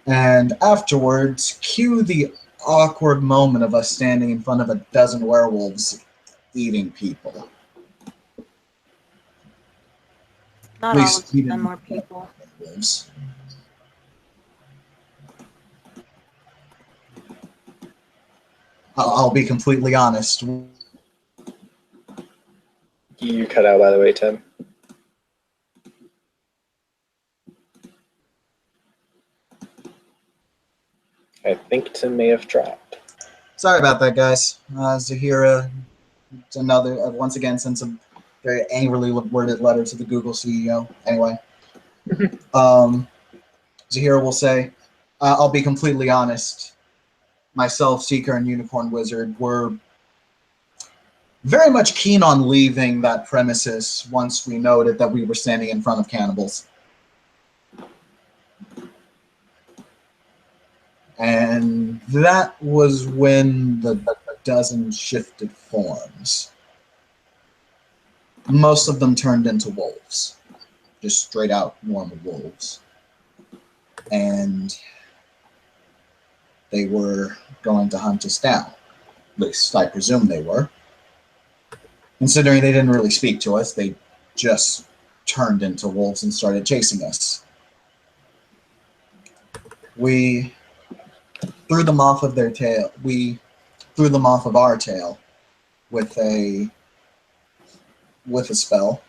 And afterwards, cue the awkward moment of us standing in front of a dozen werewolves eating people. Not At all least of we them didn't are people. werewolves. I'll be completely honest. You cut out, by the way, Tim. I think Tim may have dropped. Sorry about that, guys. Zahira, once again, sent some very angrily worded letter to the Google CEO. Anyway, Zahira will say, I'll be completely honest. Myself, Seeker, and Unicorn Wizard were very much keen on leaving that premises once we noted that we were standing in front of cannibals. And that was when the dozen shifted forms. Most of them turned into wolves, just straight out normal wolves. And they were going to hunt us down. At least I presume they were. Considering they didn't really speak to us, they just turned into wolves and started chasing us. We threw them off of their tail. We threw them off of our tail with a spell.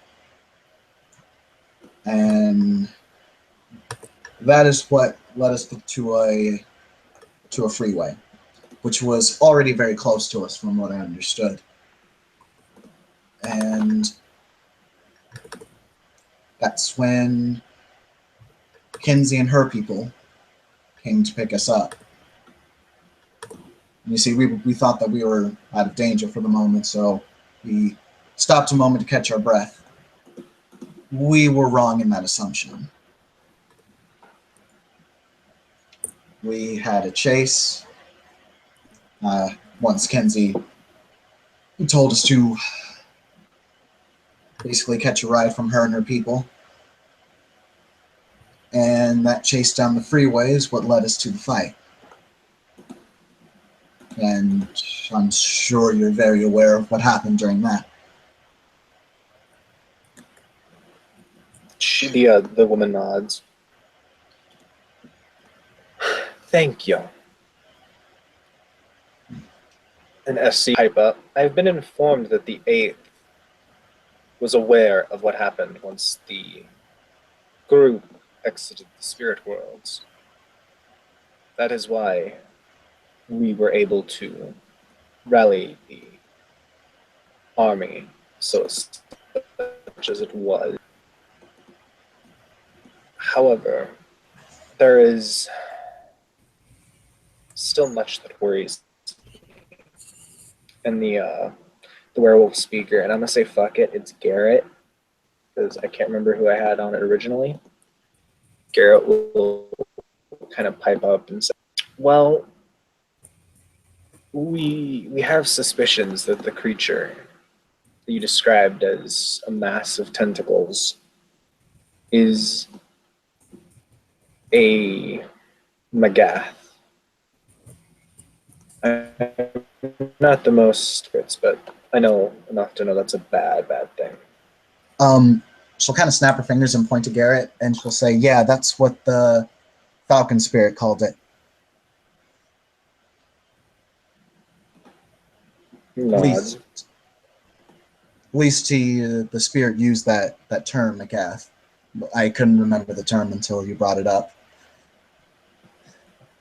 And that is what led us to a freeway, which was already very close to us from what I understood. And that's when Kinsey and her people came to pick us up. And you see, we thought that we were out of danger for the moment, so we stopped a moment to catch our breath. We were wrong in that assumption. We had a chase. Once Kinsey told us to basically catch a ride from her and her people. And that chase down the freeway is what led us to the fight. And I'm sure you're very aware of what happened during that. The woman nods. Thank you. And SC pipe up. I've been informed that the 8th was aware of what happened once the group exited the spirit worlds. That is why we were able to rally the army so such as it was. However, there is still much that worries me. And the werewolf speaker, and I'm gonna say fuck it, it's Garrett, because I can't remember who I had on it originally. Garrett will kind of pipe up and say, well, we have suspicions that the creature that you described as a mass of tentacles is a Magath. I'm not the most experts, but I know enough to know that's a bad thing. She'll kind of snap her fingers and point to Garrett, and she'll say, yeah, that's what the Falcon Spirit called it. Nods. At least the spirit used that term, Magath. I couldn't remember the term until you brought it up.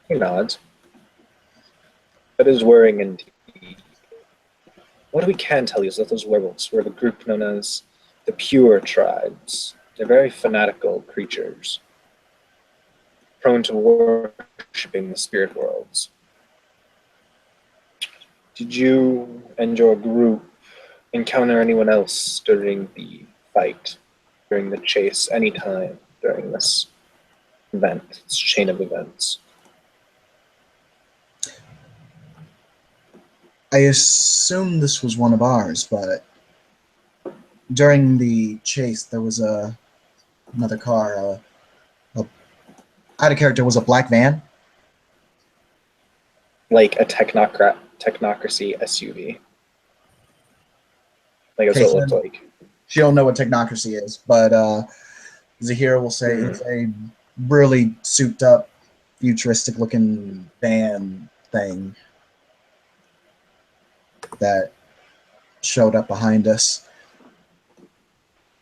He nods. That is worrying indeed. what we can tell you is that those werewolves were of a group known as the Pure Tribes. They're very fanatical creatures, prone to worshipping the spirit worlds. Did you and your group encounter anyone else during the fight, during the chase, any time during this event, this chain of events? I assume this was one of ours, but during the chase, there was another car. I had a character, was a black van. Like a technocracy SUV. Like that's Okay, what it so looked like. she don't know what technocracy is, but Zahira will say it's a really souped up, futuristic looking van thing that showed up behind us.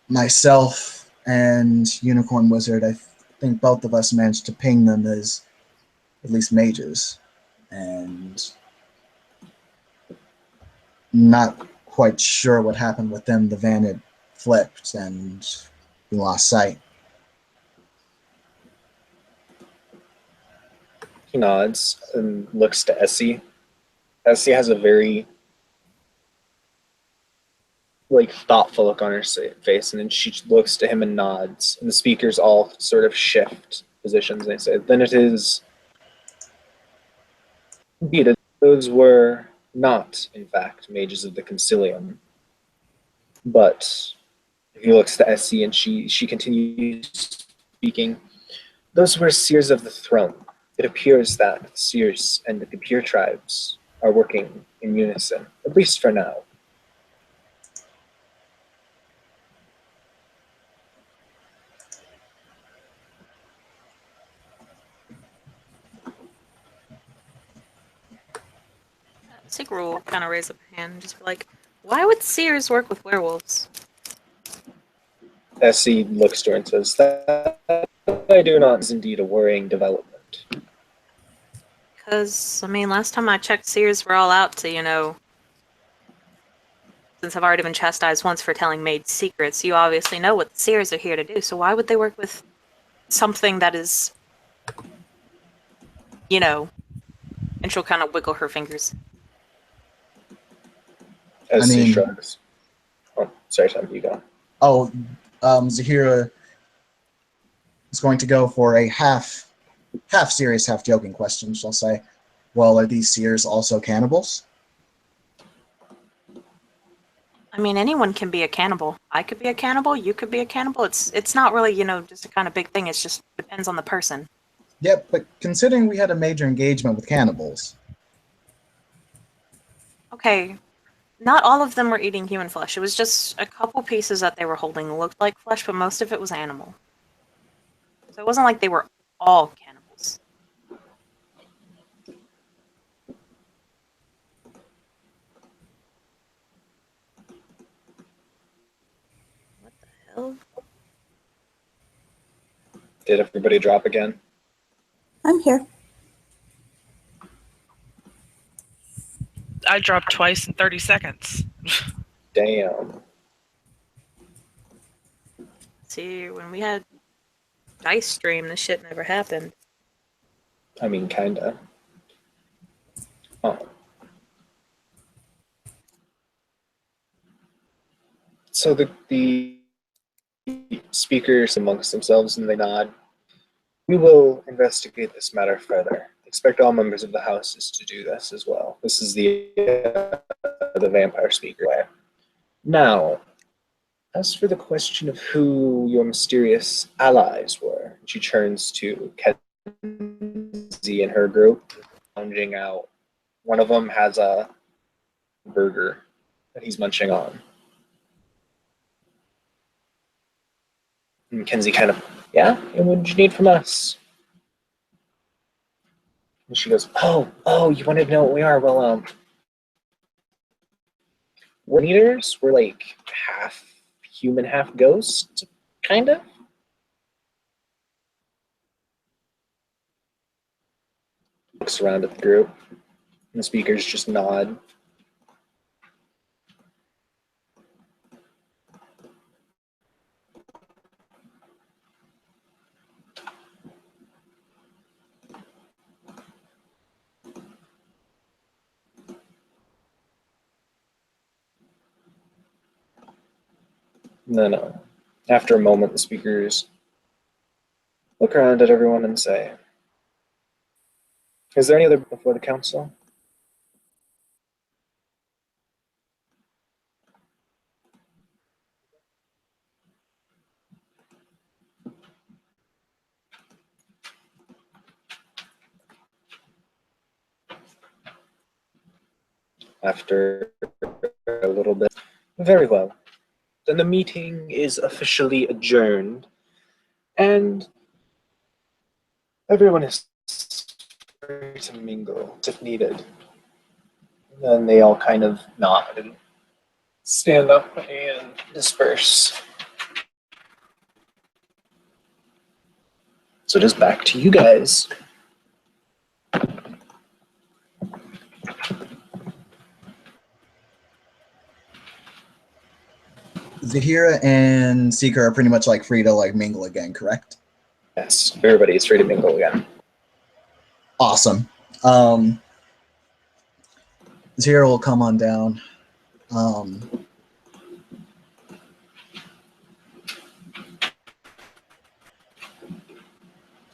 Myself and Unicorn Wizard, I think both of us managed to ping them as at least mages, and not quite sure what happened with them. The van had flipped and we lost sight. He nods and looks to Essie. Essie has a very thoughtful look on her face, and then she looks to him and nods. And the speakers all sort of shift positions. And they say, "Then it is indeed. Those were not, in fact, mages of the Concilium. But he looks to Essie, and she continues speaking. Those were seers of the throne. It appears that seers and the Pure Tribes are working in unison, at least for now." Sigrid will kind of raise up a hand and just be like, why would seers work with werewolves? Essie looks to her and says, "That I do not is indeed a worrying development." Because, I mean, last time I checked, seers were all out to, since I've already been chastised once for telling maid secrets, you obviously know what the seers are here to do, so why would they work with something that is, and she'll kind of wiggle her fingers. Essie mean- shrugs. Oh, sorry, Tom, you go. Oh, Zahira is going to go for a half serious, half joking question. She'll say, "Well, are these seers also cannibals?" I mean, anyone can be a cannibal. I could be a cannibal. You could be a cannibal. It's not really, just a kind of big thing. It's just depends on the person. Yep, but considering we had a major engagement with cannibals, Okay, not all of them were eating human flesh. It was just a couple pieces that they were holding looked like flesh, but most of it was animal. So it wasn't like they were all cannibals. What the hell? Did everybody drop again? I'm here. I dropped twice in 30 seconds. Damn. See, when we had Dice Stream, this shit never happened. I mean, kinda. Oh. So the speakers amongst themselves, and they nod. "We will investigate this matter further. Expect all members of the houses to do this as well." This is the vampire speaker. Now, as for the question of who your mysterious allies were, she turns to Kenzie and her group, lounging out. One of them has a burger that he's munching on. And Kenzie kind of, "Yeah, and what did you need from us?" And she goes, oh, you wanted to know what we are? Well, we're eaters. We're like half human, half ghost, kind of. Looks around at the group, and the speakers just nod. Then, after a moment, the speakers look around at everyone and say, "Is there any other before the council?" After a little bit, very well. Then the meeting is officially adjourned, and everyone is free to mingle if needed. Then they all kind of nod and stand up and disperse. So just back to you guys. Zahira and Seeker are pretty much like free to like mingle again, correct? Yes, everybody is free to mingle again. Awesome. Zahira will come on down.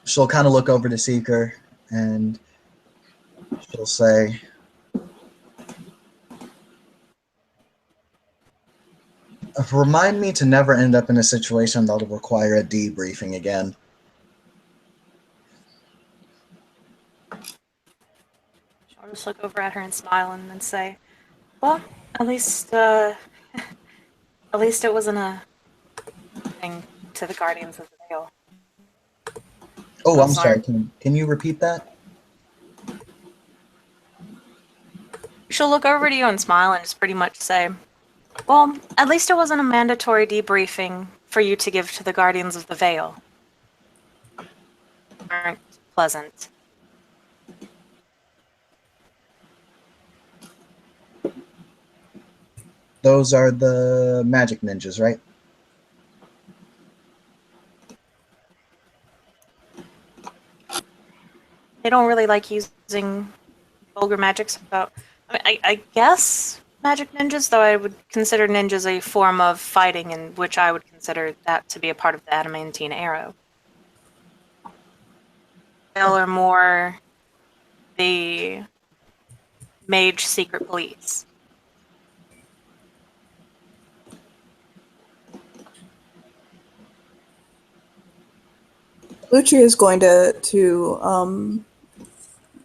She'll kind of look over to Seeker and she'll say, "Remind me to never end up in a situation that'll require a debriefing again." I'll just look over at her and smile and then say, "Well, at least it wasn't a thing to the Guardians of the Veil." Oh, I'm sorry. sorry. Can you repeat that? She'll look over to you and smile and just pretty much say, "Well, at least it wasn't a mandatory debriefing for you to give to the Guardians of the Veil. Aren't pleasant." Those are the magic ninjas, right? They don't really like using vulgar magic, so I guess magic ninjas, though I would consider ninjas a form of fighting in which I would consider that to be a part of the adamantine arrow. They are more the mage secret police. Lucci is going to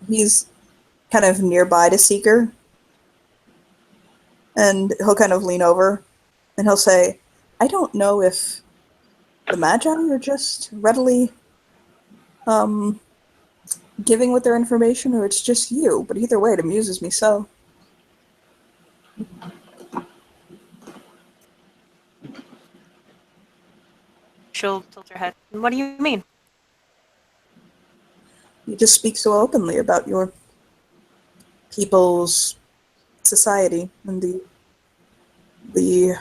he's kind of nearby to Seeker, and he'll kind of lean over, and he'll say, "I don't know if the Magi are just readily giving with their information, or it's just you, but either way, it amuses me so." She'll tilt her head. What do you mean? You just speak so openly about your people's society and the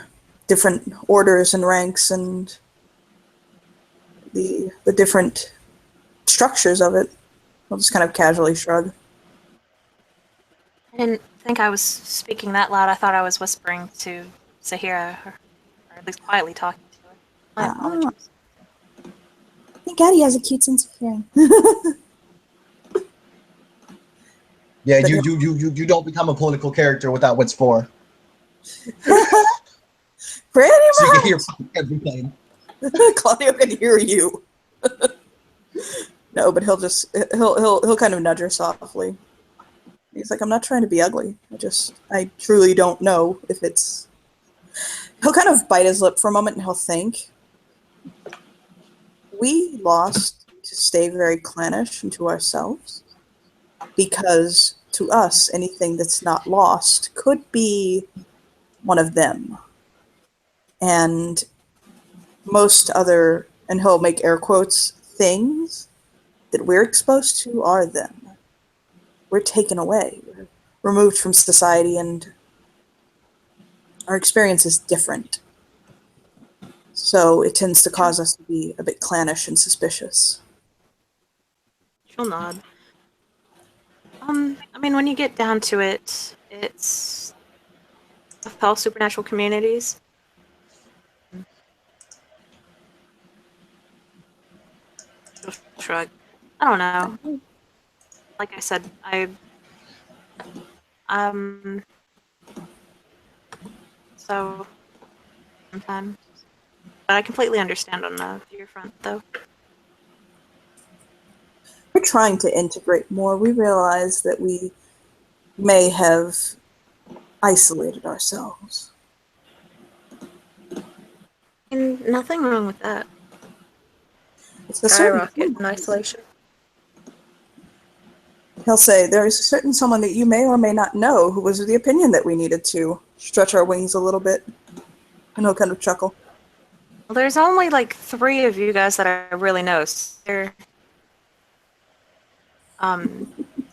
different orders and ranks and the different structures of it. I'll just kind of casually shrug. I didn't think I was speaking that loud. I thought I was whispering to Zahira, or at least quietly talking to her. My apologies. I think Addie has a cute sense of hearing. Yeah, you don't become a political character without what's for. Pretty So you much. can hear everything. Claudio can hear you. No, but he'll kind of nudge her softly. He's like, "I'm not trying to be ugly. I truly don't know if it's." He'll kind of bite his lip for a moment and he'll think. We lost to stay very clannish and to ourselves, because to us, anything that's not lost could be one of them. And most other, and he'll make air quotes, things that we're exposed to are them. We're taken away. We're removed from society, and our experience is different. So it tends to cause us to be a bit clannish and suspicious. She'll nod. I mean, when you get down to it, it's all supernatural communities. shrug. I don't know. Like I said, um, so sometimes, but I completely understand on your front though. We're trying to integrate more. We realize that we may have isolated ourselves. And nothing wrong with that. It's a certain Skyrocket in isolation. He'll say, there is a certain someone that you may or may not know who was of the opinion that we needed to stretch our wings a little bit. And he'll kind of chuckle. Well, there's only like 3 of you guys that I really know. So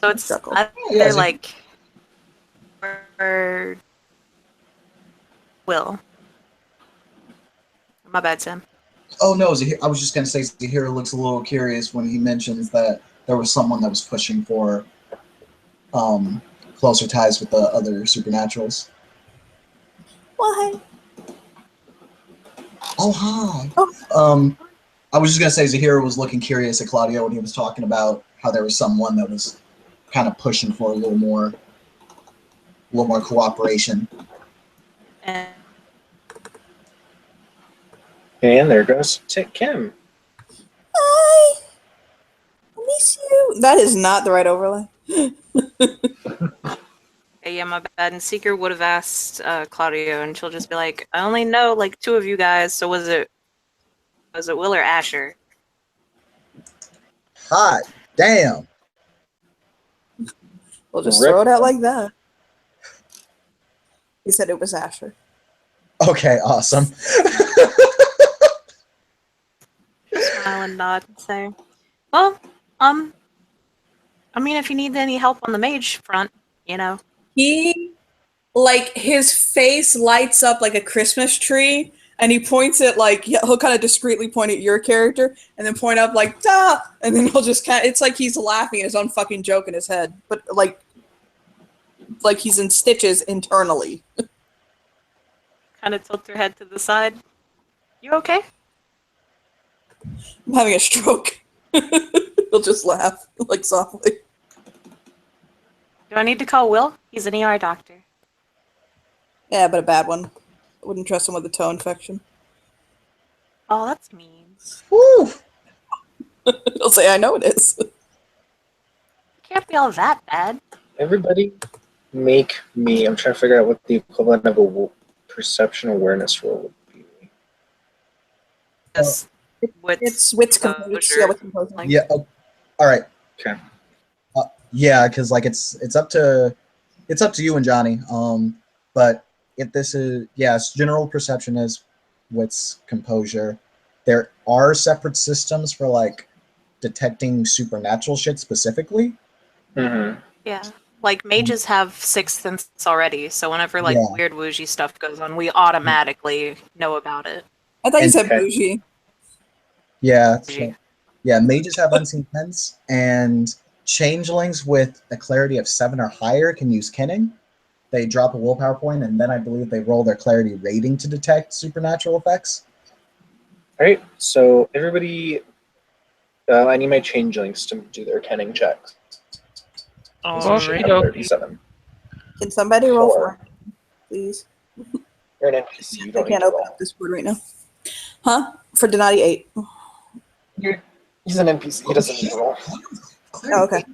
it's Chuckle. either like or Will. My bad, Sam. Oh no, I was just gonna say Zahira looks a little curious when he mentions that there was someone that was pushing for closer ties with the other supernaturals. Well, Oh hi. Oh. I was just gonna say Zahira was looking curious at Claudio when he was talking about how there was someone that was kind of pushing for a little more cooperation. And And there goes Kim. Hi. I miss you. That is not the right overlay. yeah, my bad. And Seeker would have asked Claudio, and she'll just be like, "I only know like 2 of you guys. So was it Will or Asher?" Hot damn. We'll just Rip. throw it out like that. He said it was Asher. Okay, awesome. Smile and nod and say, "Well, I mean, if you need any help on the mage front, you know." He, like, his face lights up like a Christmas tree, and he points it like, he'll kind of discreetly point at your character, and then point up like, "Da!" And then he'll just kind of, it's like he's laughing at his own fucking joke in his head, but like he's in stitches internally. Kind of tilt her head to the side. You okay? I'm having a stroke. He'll just laugh, like, softly. Do I need to call Will? He's an ER doctor. Yeah, but a bad one. I wouldn't trust him with a toe infection. Oh, that's mean. Woo! He'll say, I know it is. It can't be all that bad. Everybody make me. I'm trying to figure out what the equivalent of a perception awareness roll would be. Yes. It's wits composure. composure. Yeah, wits composure. Like, Yeah. All right. Okay. Yeah, because like it's up to you and Johnny. But if this is general perception is wits composure. There are separate systems for like detecting supernatural shit specifically. Mm-hmm. yeah. Like, mages have sixth sense already, so whenever, like, Yeah. weird woozy stuff goes on, we automatically know about it. I thought you said Okay. bougie. Yeah. Bougie. Yeah, mages have unseen sense, and changelings with a clarity of 7 or higher can use kenning. They drop a willpower point, and then I believe they roll their clarity rating to detect supernatural effects. All right. So everybody, I need my changelings to do their kenning checks. So we should have Alrighty. 37. Can somebody roll Four. for me, please? You're an NPC. You I don't need can't to open roll. up this board right now. Huh? For Donati 8. He's an NPC. He doesn't need to roll. Oh, okay.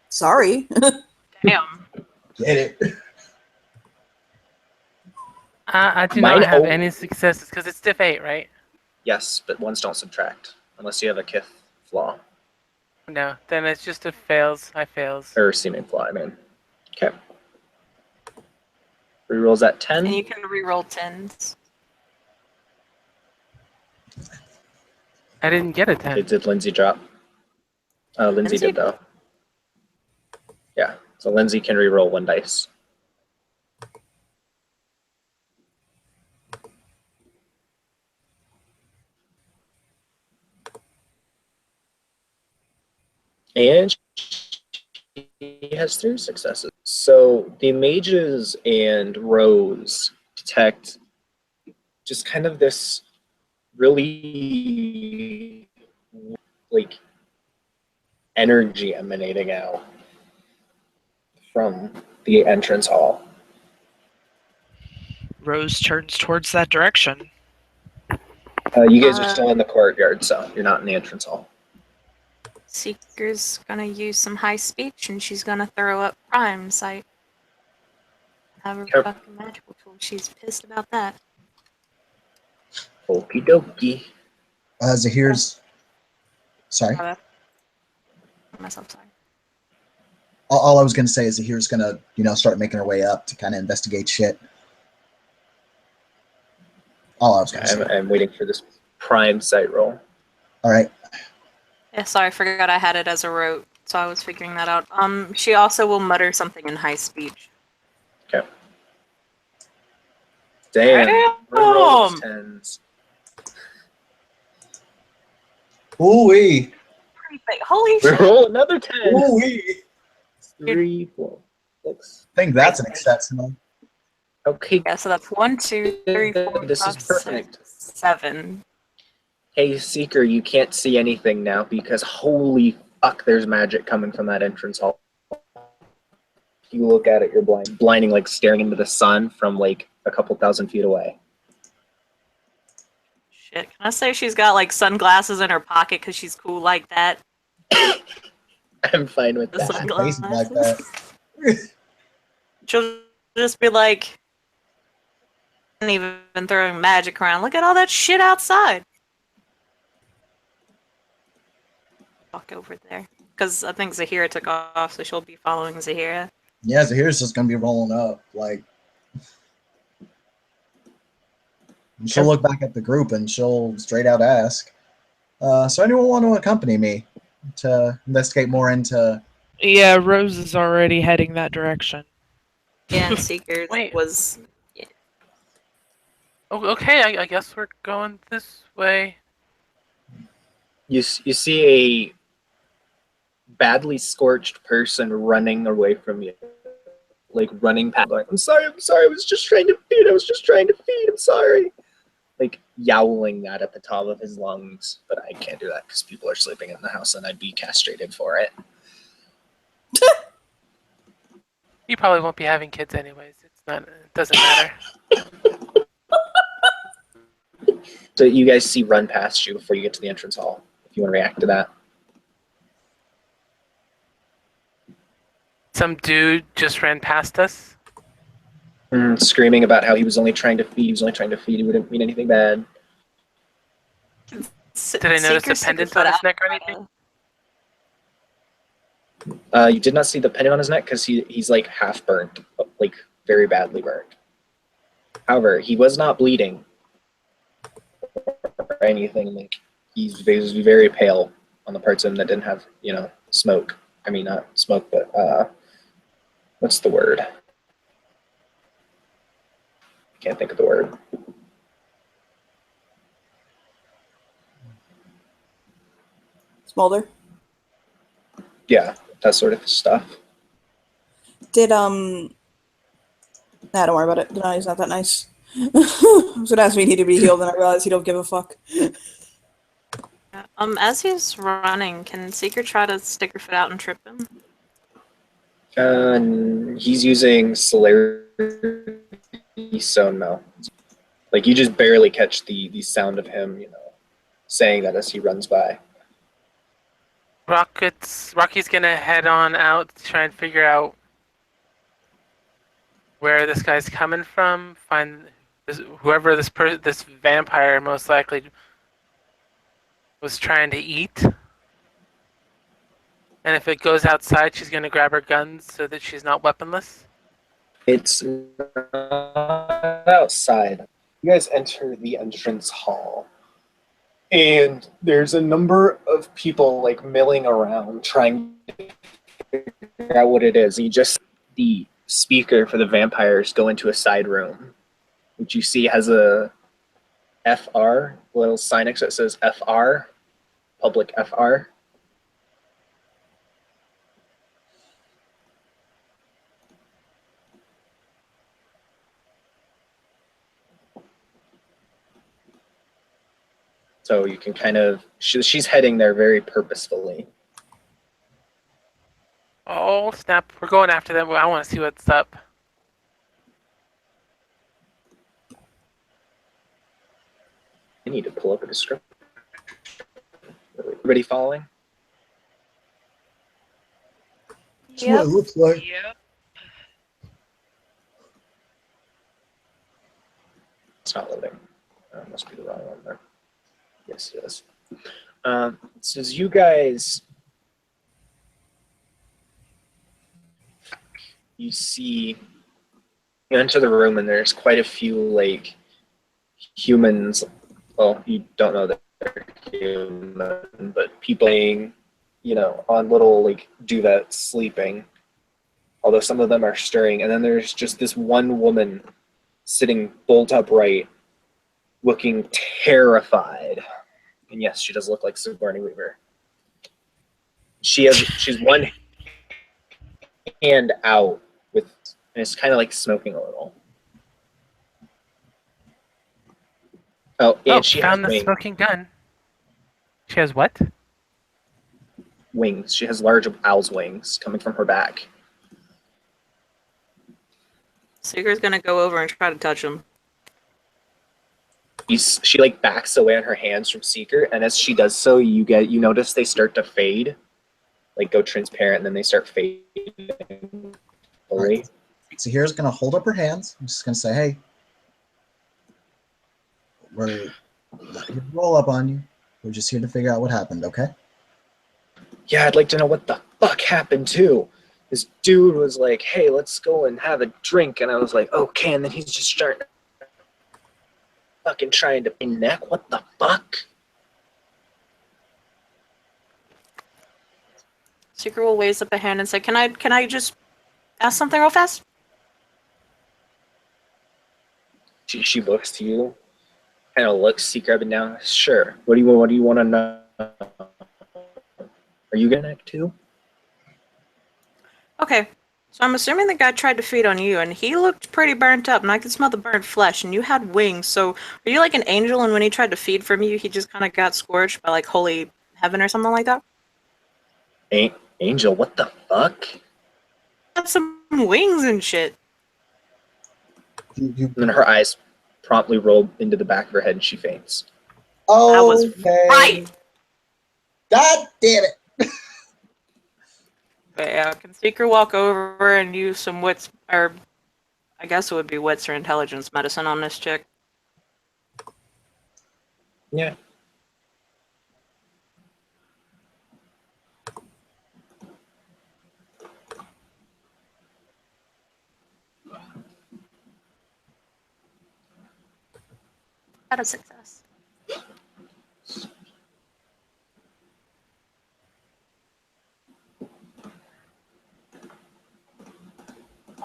Sorry. Damn. Get it. I do Mine not have only- any successes because it's diff 8, right? Yes, but ones don't subtract unless you have a kith flaw No, then it's just a fails. I fails. or seeming flaw. I mean, okay. Rerolls at 10. And you can reroll 10s. I didn't get a 10. It did Lindsay drop? Lindsay Lindsay? did though. Yeah, so Lindsay can reroll 1 dice. And she has 3 successes. So the mages and Rose detect just kind of this really like energy emanating out from the entrance hall. Rose turns towards that direction. You guys are still in the courtyard, so you're not in the entrance hall. Seeker's gonna use some high speech and she's gonna throw up Prime Sight. Have her Yep. fucking magical tool. She's pissed about that. Okie dokie. Zahir's. Sorry. Myself, sorry. All I was gonna say is Zahir's gonna, start making her way up to kind of investigate shit. All I was gonna say. I'm waiting for this prime sight roll. All right. Yeah, sorry, I forgot I had it as a rote, so I was figuring that out. She also will mutter something in high speech. Okay. Damn. We're rolling Damn! tens. Ooh-wee. Holy We shit! roll another 10. Ooh-wee. 3, 4, 6. I think that's an exceptional. Okay. Yeah, so that's 1, 2, 3, 4, This is 5, perfect. 6, 7. Hey, Seeker, you can't see anything now because holy fuck, there's magic coming from that entrance hall. If you look at it, you're blinding, like staring into the sun from like a couple thousand feet away. Shit, can I say she's got like sunglasses in her pocket because she's cool like that? I'm fine with The that. Crazy like sunglasses. that. She'll just be like, not even throwing magic around. Look at all that shit outside. Walk over there. Because I think Zahira took off, so she'll be following Zahira. Yeah, Zahir's just gonna be rolling up. Like, and she'll look back at the group and she'll straight out ask, so anyone want to accompany me to investigate more into... Yeah, Rose is already heading that direction. Yeah, and Seekers Wait. was. Oh, okay, I guess we're going this way. You see a badly scorched person running away from you. Like running past, like, I'm sorry, I was just trying to feed, I'm sorry. Like yowling that at the top of his lungs, but I can't do that because people are sleeping in the house and I'd be castrated for it. You probably won't be having kids anyways. It doesn't matter. So you guys see run past you before you get to the entrance hall, if you want to react to that. Some dude just ran past us. Screaming about how he was only trying to feed, he wouldn't mean anything bad. Did I notice a pendant on his neck or anything? You did not see the pendant on his neck because he's like half burnt, like very badly burnt. However, he was not bleeding or anything. Like he was very pale on the parts of him that didn't have, smoke. I mean, not smoke, but what's the word? Can't think of the word. Smolder. Yeah, that sort of stuff. Did Nah, don't worry about it. No, he's not that nice. I was gonna ask me he needed to be healed, and I realized he don't give a fuck. As he's running, can Seeker try to stick her foot out and trip him? He's using celerity, so no. Like you just barely catch the sound of him, saying that as he runs by. Rocky's gonna head on out to try and figure out where this guy's coming from. Find whoever this vampire most likely was trying to eat. And if it goes outside, she's gonna grab her guns so that she's not weaponless. It's not outside. You guys enter the entrance hall. And there's a number of people like milling around trying to figure out what it is. And you just the speaker for the vampires go into a side room, which you see has a FR, little sign next to it says FR, public FR. So you can kind of, she's heading there very purposefully. Oh, snap. We're going after them. I want to see what's up. I need to pull up a description. Everybody following? That's what it looks like. Yep. It's not loading. Must be the wrong one there. Yes, it is. So as you guys, you see, you enter the room and there's quite a few like humans. Well, you don't know that they're human, but people laying, on little like duvets sleeping. Although some of them are stirring, and then there's just this one woman sitting bolt upright, looking terrified. And yes, she does look like Sigourney Weaver. She's one hand out and it's kind of like smoking a little. Oh, and she found has the wings. smoking gun. She has what? Wings. She has large owl's wings coming from her back. Seeker's gonna go over and try to touch him. She like backs away on her hands from Seeker, and as she does so, you notice they start to fade, like go transparent, and then they start fading fully. Right. So here's gonna hold up her hands. I'm just gonna say, hey, we're not here to roll up on you. We're just here to figure out what happened, okay? Yeah, I'd like to know what the fuck happened too. This dude was like, hey, let's go and have a drink, and I was like, okay, and then he's just starting fucking trying to pin neck. What the fuck? Seeker will raise up a hand and say, "Can I just ask something real fast?" She looks to you, kind of looks Seeker up and down. Sure. What do you want to know? Are you gonna neck too? Okay. So I'm assuming the guy tried to feed on you, and he looked pretty burnt up, and I could smell the burnt flesh, and you had wings, so are you like an angel, and when he tried to feed from you, he just kind of got scorched by, like, holy heaven or something like that? Angel, what the fuck? Got some wings and shit. You, And then her eyes promptly roll into the back of her head, and she faints. I was right! God damn it! But yeah, can Seeker walk over and use some wits, or I guess it would be wits or intelligence medicine on this chick? Yeah. Out of success.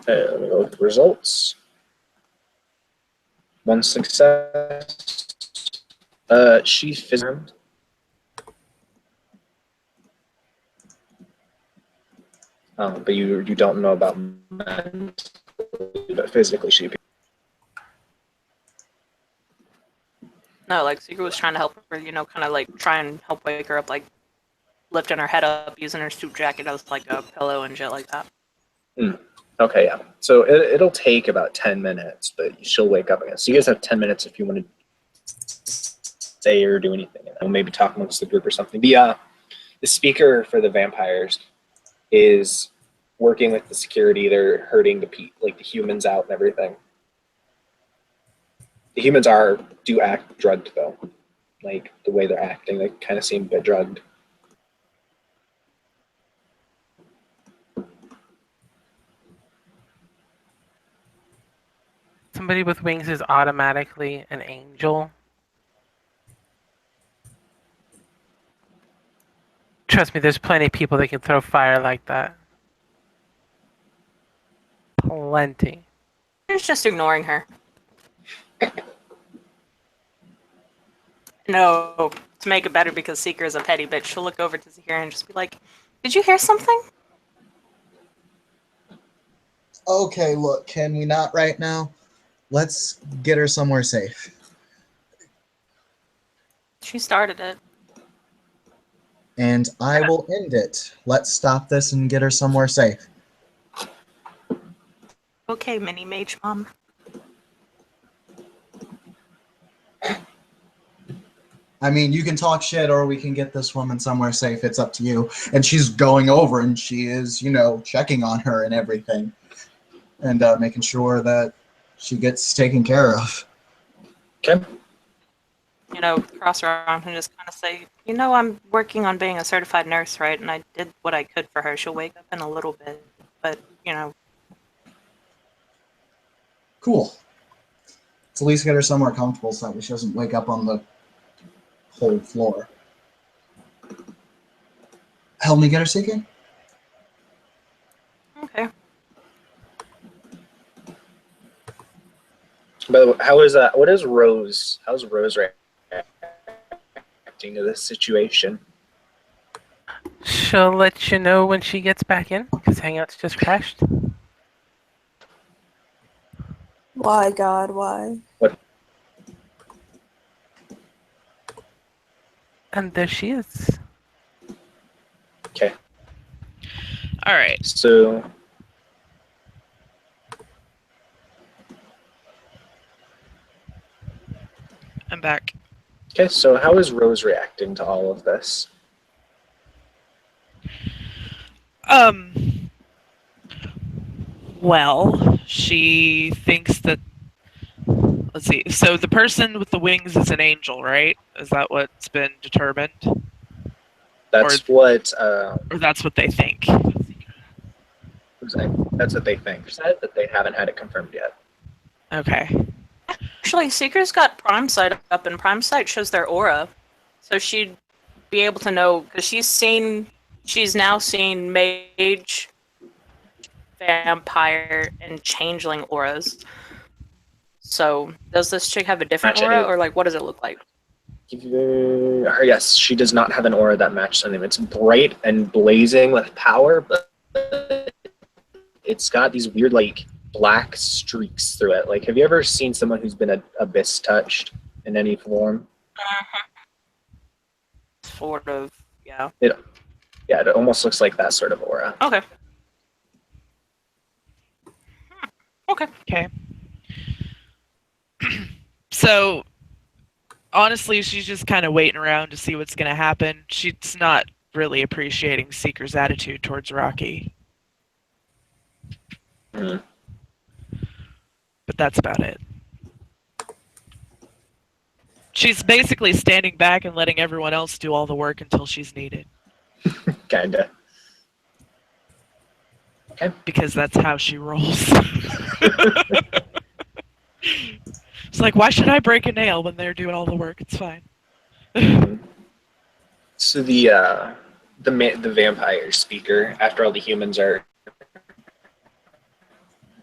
Let me go with the results. One success. She fizzed. But you don't know about mentally, but physically she. No, like Seeker was trying to help her, kind of like try and help wake her up, like lifting her head up, using her suit jacket as like a pillow and shit like that. Okay, yeah. So it'll take about 10 minutes, but she'll wake up again. So you guys have 10 minutes if you want to say or do anything. And we'll maybe talk amongst the group or something. The speaker for the vampires is working with the security. They're herding the humans out and everything. The humans do act drugged though. Like the way they're acting, they kind of seem a bit drugged. Somebody with wings is automatically an angel. Trust me, there's plenty of people that can throw fire like that. Plenty. He's just ignoring her. No, to make it better, because Seeker is a petty bitch, she'll look over to Seeker and just be like, "Did you hear something?" Okay, look, can we not right now? Let's get her somewhere safe. She started it. And I will end it. Let's stop this and get her somewhere safe. Okay, mini mage mom. I mean, you can talk shit or we can get this woman somewhere safe. It's up to you. And she's going over and she is, checking on her and everything. And making sure that she gets taken care of. Okay. Cross her arms and just kind of say, I'm working on being a certified nurse, right? And I did what I could for her. She'll wake up in a little bit, but, Cool. Let's at least get her somewhere comfortable so that she doesn't wake up on the whole floor. Help me get her, Seeking? Okay. By the way, how's Rose reacting to this situation? She'll let you know when she gets back in, because Hangouts just crashed. Why, God, why? And there she is. Okay. All right. So I'm back. okay, so how is Rose reacting to all of this? Well, she thinks that. Let's see. So the person with the wings is an angel, right? Is that what's been determined? That's Or that's what they think. that's what they think. Said that they haven't had it confirmed yet. Okay. Actually, Seeker's got Prime Sight up, and Prime Sight shows their aura. So she'd be able to know, because she's now seen mage, vampire, and changeling auras. So, does this chick have a different Match aura, any- or what does it look like? Yes, she does not have an aura that matches anything. It's bright and blazing with power, but it's got these weird, black streaks through it. Have you ever seen someone who's been abyss touched in any form? Sort of, yeah. It almost looks like that sort of aura. Okay. Okay. Okay. So, honestly, she's just kind of waiting around to see what's going to happen. She's not really appreciating Seeker's attitude towards Rocky. Mhm. But that's about it. She's basically standing back and letting everyone else do all the work until she's needed. Kinda. Because that's how she rolls. It's like, why should I break a nail when they're doing all the work? It's fine. So the vampire speaker, after all the humans are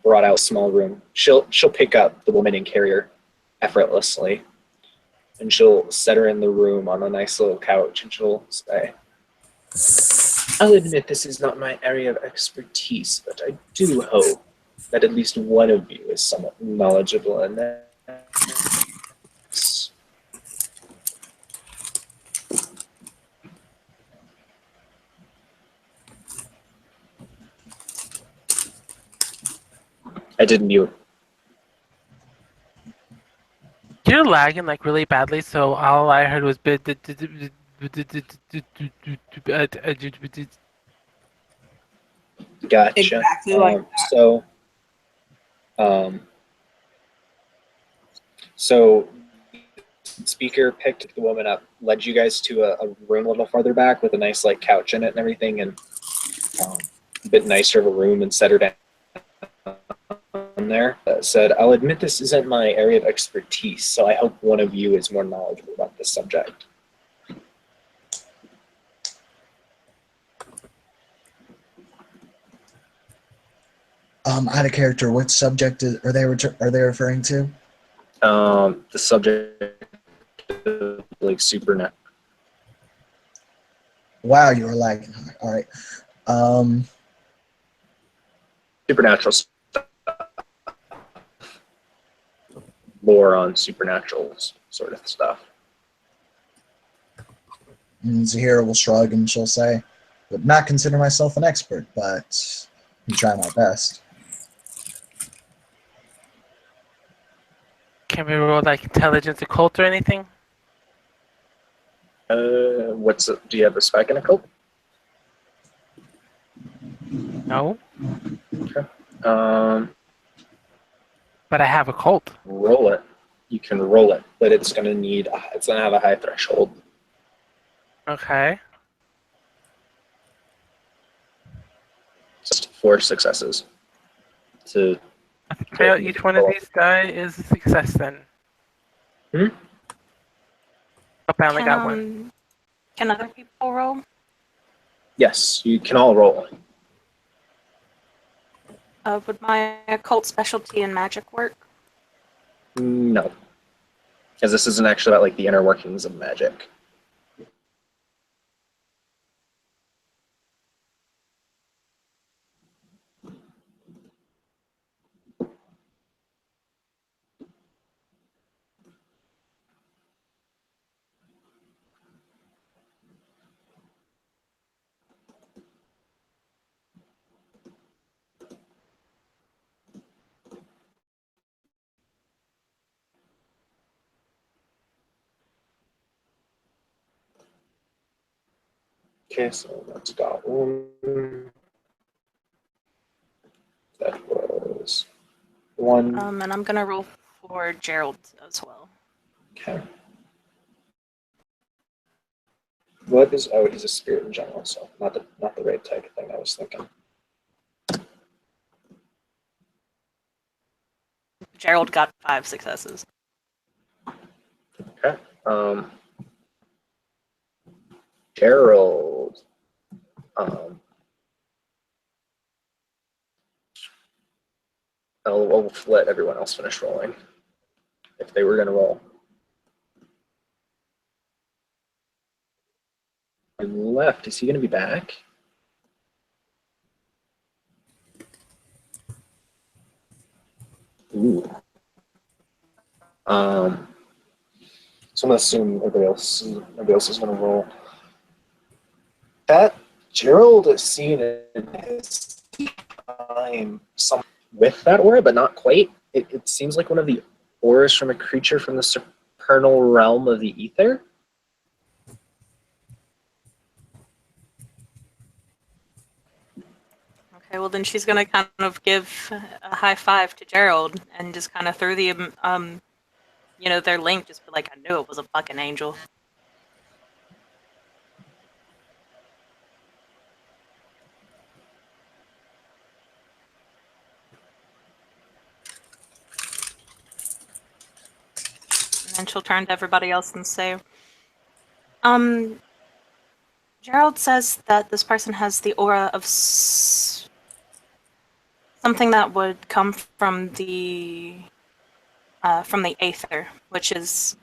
brought out, small room, she'll pick up the woman and carry her effortlessly, and she'll set her in the room on a nice little couch, and she'll say, "I'll admit this is not my area of expertise, but I do hope that at least one of you is somewhat knowledgeable in this." I did mute. You're lagging really badly, so all I heard was Gotcha. Exactly like that. So speaker picked the woman up, led you guys to a room a little farther back with a nice couch in it and everything, and a bit nicer of a room, and set her down there. Said, "I'll admit this isn't my area of expertise, so I hope one of you is more knowledgeable about this subject." Out of character, what subject are they referring to? The subject of, supernatural. Wow, you were lagging. All right. Supernatural stuff. Lore on supernatural sort of stuff. And Zahira will shrug and she'll say, would not consider myself an expert, but I can try my best. Can we roll like intelligence occult or anything? Do you have a spec in occult? No, Um, but I have occult. roll it. You can roll it, but it's gonna have a high threshold. Okay. Just 4 successes. To Fail each one of these die is a success then. Hmm? Oh, I only got one. Can other people roll? yes, you can all roll. Would my occult specialty in magic work? No, because this isn't actually about like the inner workings of magic. Okay, so that's got one. That was one. And I'm gonna roll for Gerald as well. Okay. What is? Oh, he's a spirit in general, so not the raid type thing I was thinking. Gerald got 5 successes. Okay. Gerald. I'll let everyone else finish rolling if they were going to roll. And left. Is he going to be back? Ooh. So I'm gonna assume everybody else is gonna roll. That Gerald is seen in his time some with that aura, but not quite. It seems like one of the auras from a creature from the supernal realm of the ether. Okay, well then she's gonna kind of give a high five to Gerald and just kind of through the their link, just be like, I knew it was a fucking angel. And then she'll turn to everybody else and say, Gerald says that this person has the aura of something that would come from the Aether, which is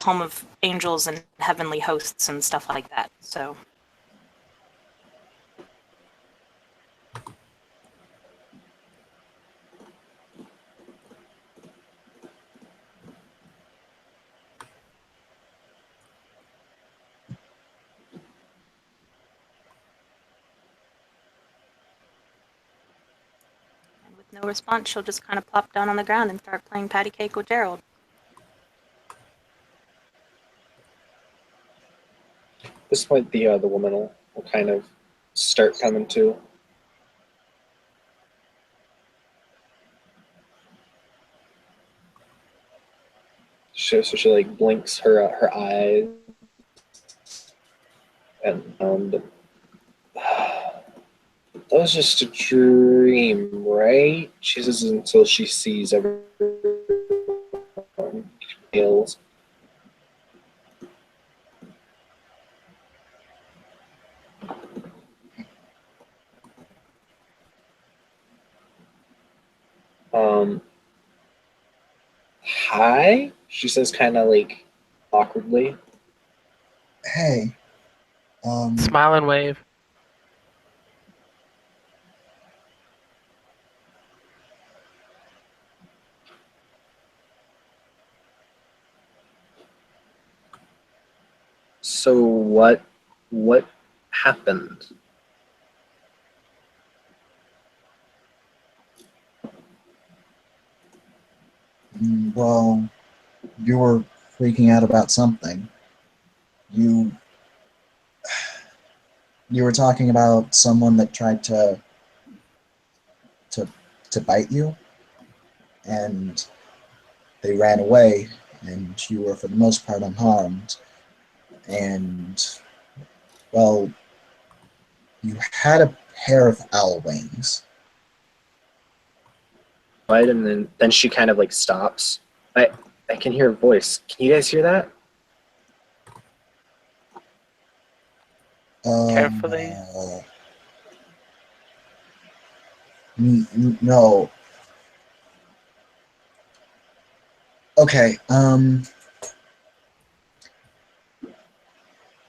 home of angels and heavenly hosts and stuff like that. So and with no response, she'll just kind of plop down on the ground and start playing patty cake with Gerald. At this point, the woman will kind of start coming to. So she like blinks her eyes, and that was just a dream, right? She says until she sees everyone kills. Hi, she says, kind of like awkwardly. Hey, Smile and wave. what happened? Well, you were freaking out about something. You you were talking about someone that tried to to bite you, and they ran away, and you were for the most part unharmed. And well, you had a pair of owl wings. Right, and then she kind of like stops. I can hear a voice. Can you guys hear that? Carefully. No. Okay.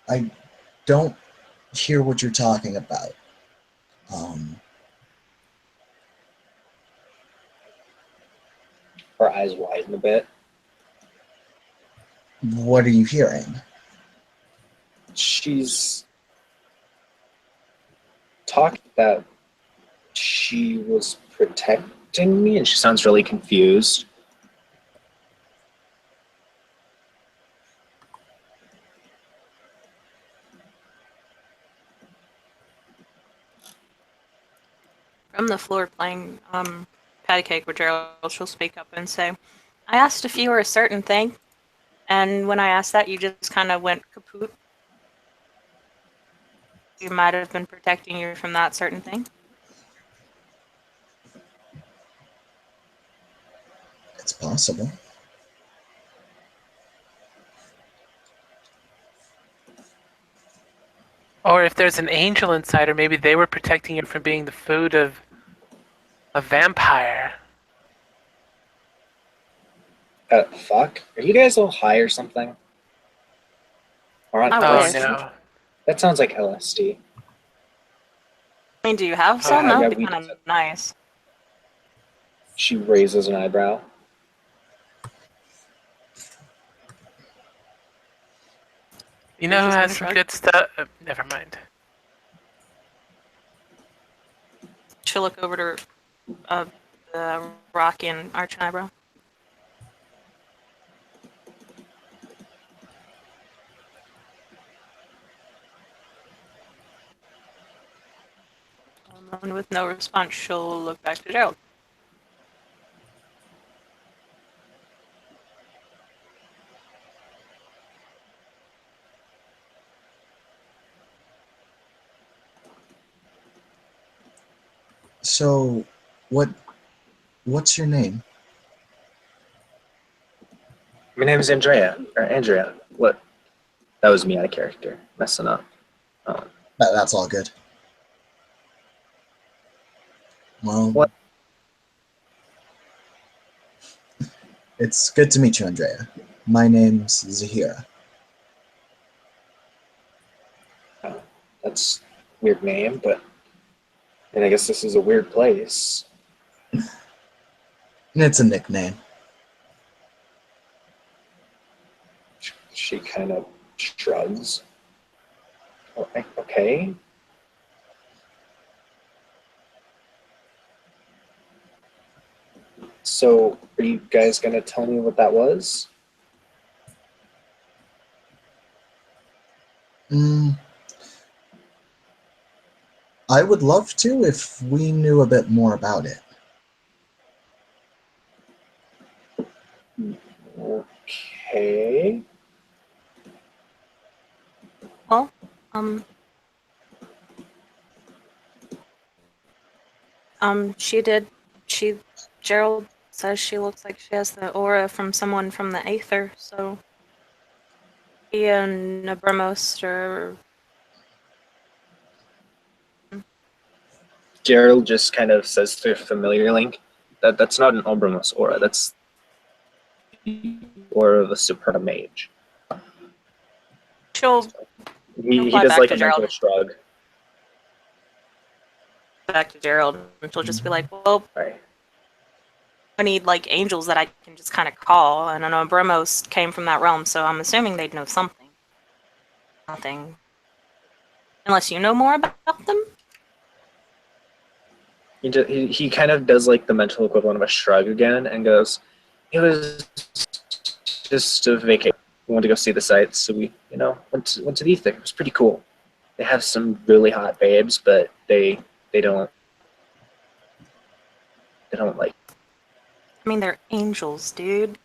I don't hear what you're talking about. Her eyes widen a bit. What are you hearing? She's talked that she was protecting me, and she sounds really confused. From the floor playing patty cake with Gerald, she'll speak up and say, I asked if you were a certain thing, and when I asked that, you just kind of went kaput. You might have been protecting you from that certain thing. It's possible. Or if there's an angel inside her, maybe they were protecting her from being the food of a vampire. Fuck. Are you guys all high or something? Or on I Oh wish. no. That sounds like LSD. I mean, do you have some? yeah, That would be we kind did. of nice. She raises an eyebrow. You know who Just gonna has some shrug. good stuff? Never mind. She'll look over to Rocky and arch an eyebrow. And with no response, she'll look back to Gerald. So, what's your name? My name is Andrea. Or Andrea. What? That was me out of character. Messing up. That's all good. Well, What? It's good to meet you, Andrea. My name's Zahira. That's a weird name, but and I guess this is a weird place. It's a nickname. She kind of shrugs. Oh, okay. So, are you guys gonna tell me what that was? I would love to if we knew a bit more about it. Okay. Well, Gerald says she looks like she has the aura from someone from the Aether, so he and Nabramos are... Gerald just kind of says to familiar link that's not an Obermus aura. That's the aura of a Superna mage. She'll He Reply does back like to a mental Gerald. shrug. back to Gerald, and she'll just be like, well, Right. I need like angels that I can just kind of call, and I know Bromos came from that realm, so I'm assuming they'd know something. nothing. Unless you know more about them? He kind of does like the mental equivalent of a shrug again and goes, "It was just a vacation. We wanted to go see the sights, so we, went to the Ether. It was pretty cool. They have some really hot babes, but they don't like I mean, they're angels, dude.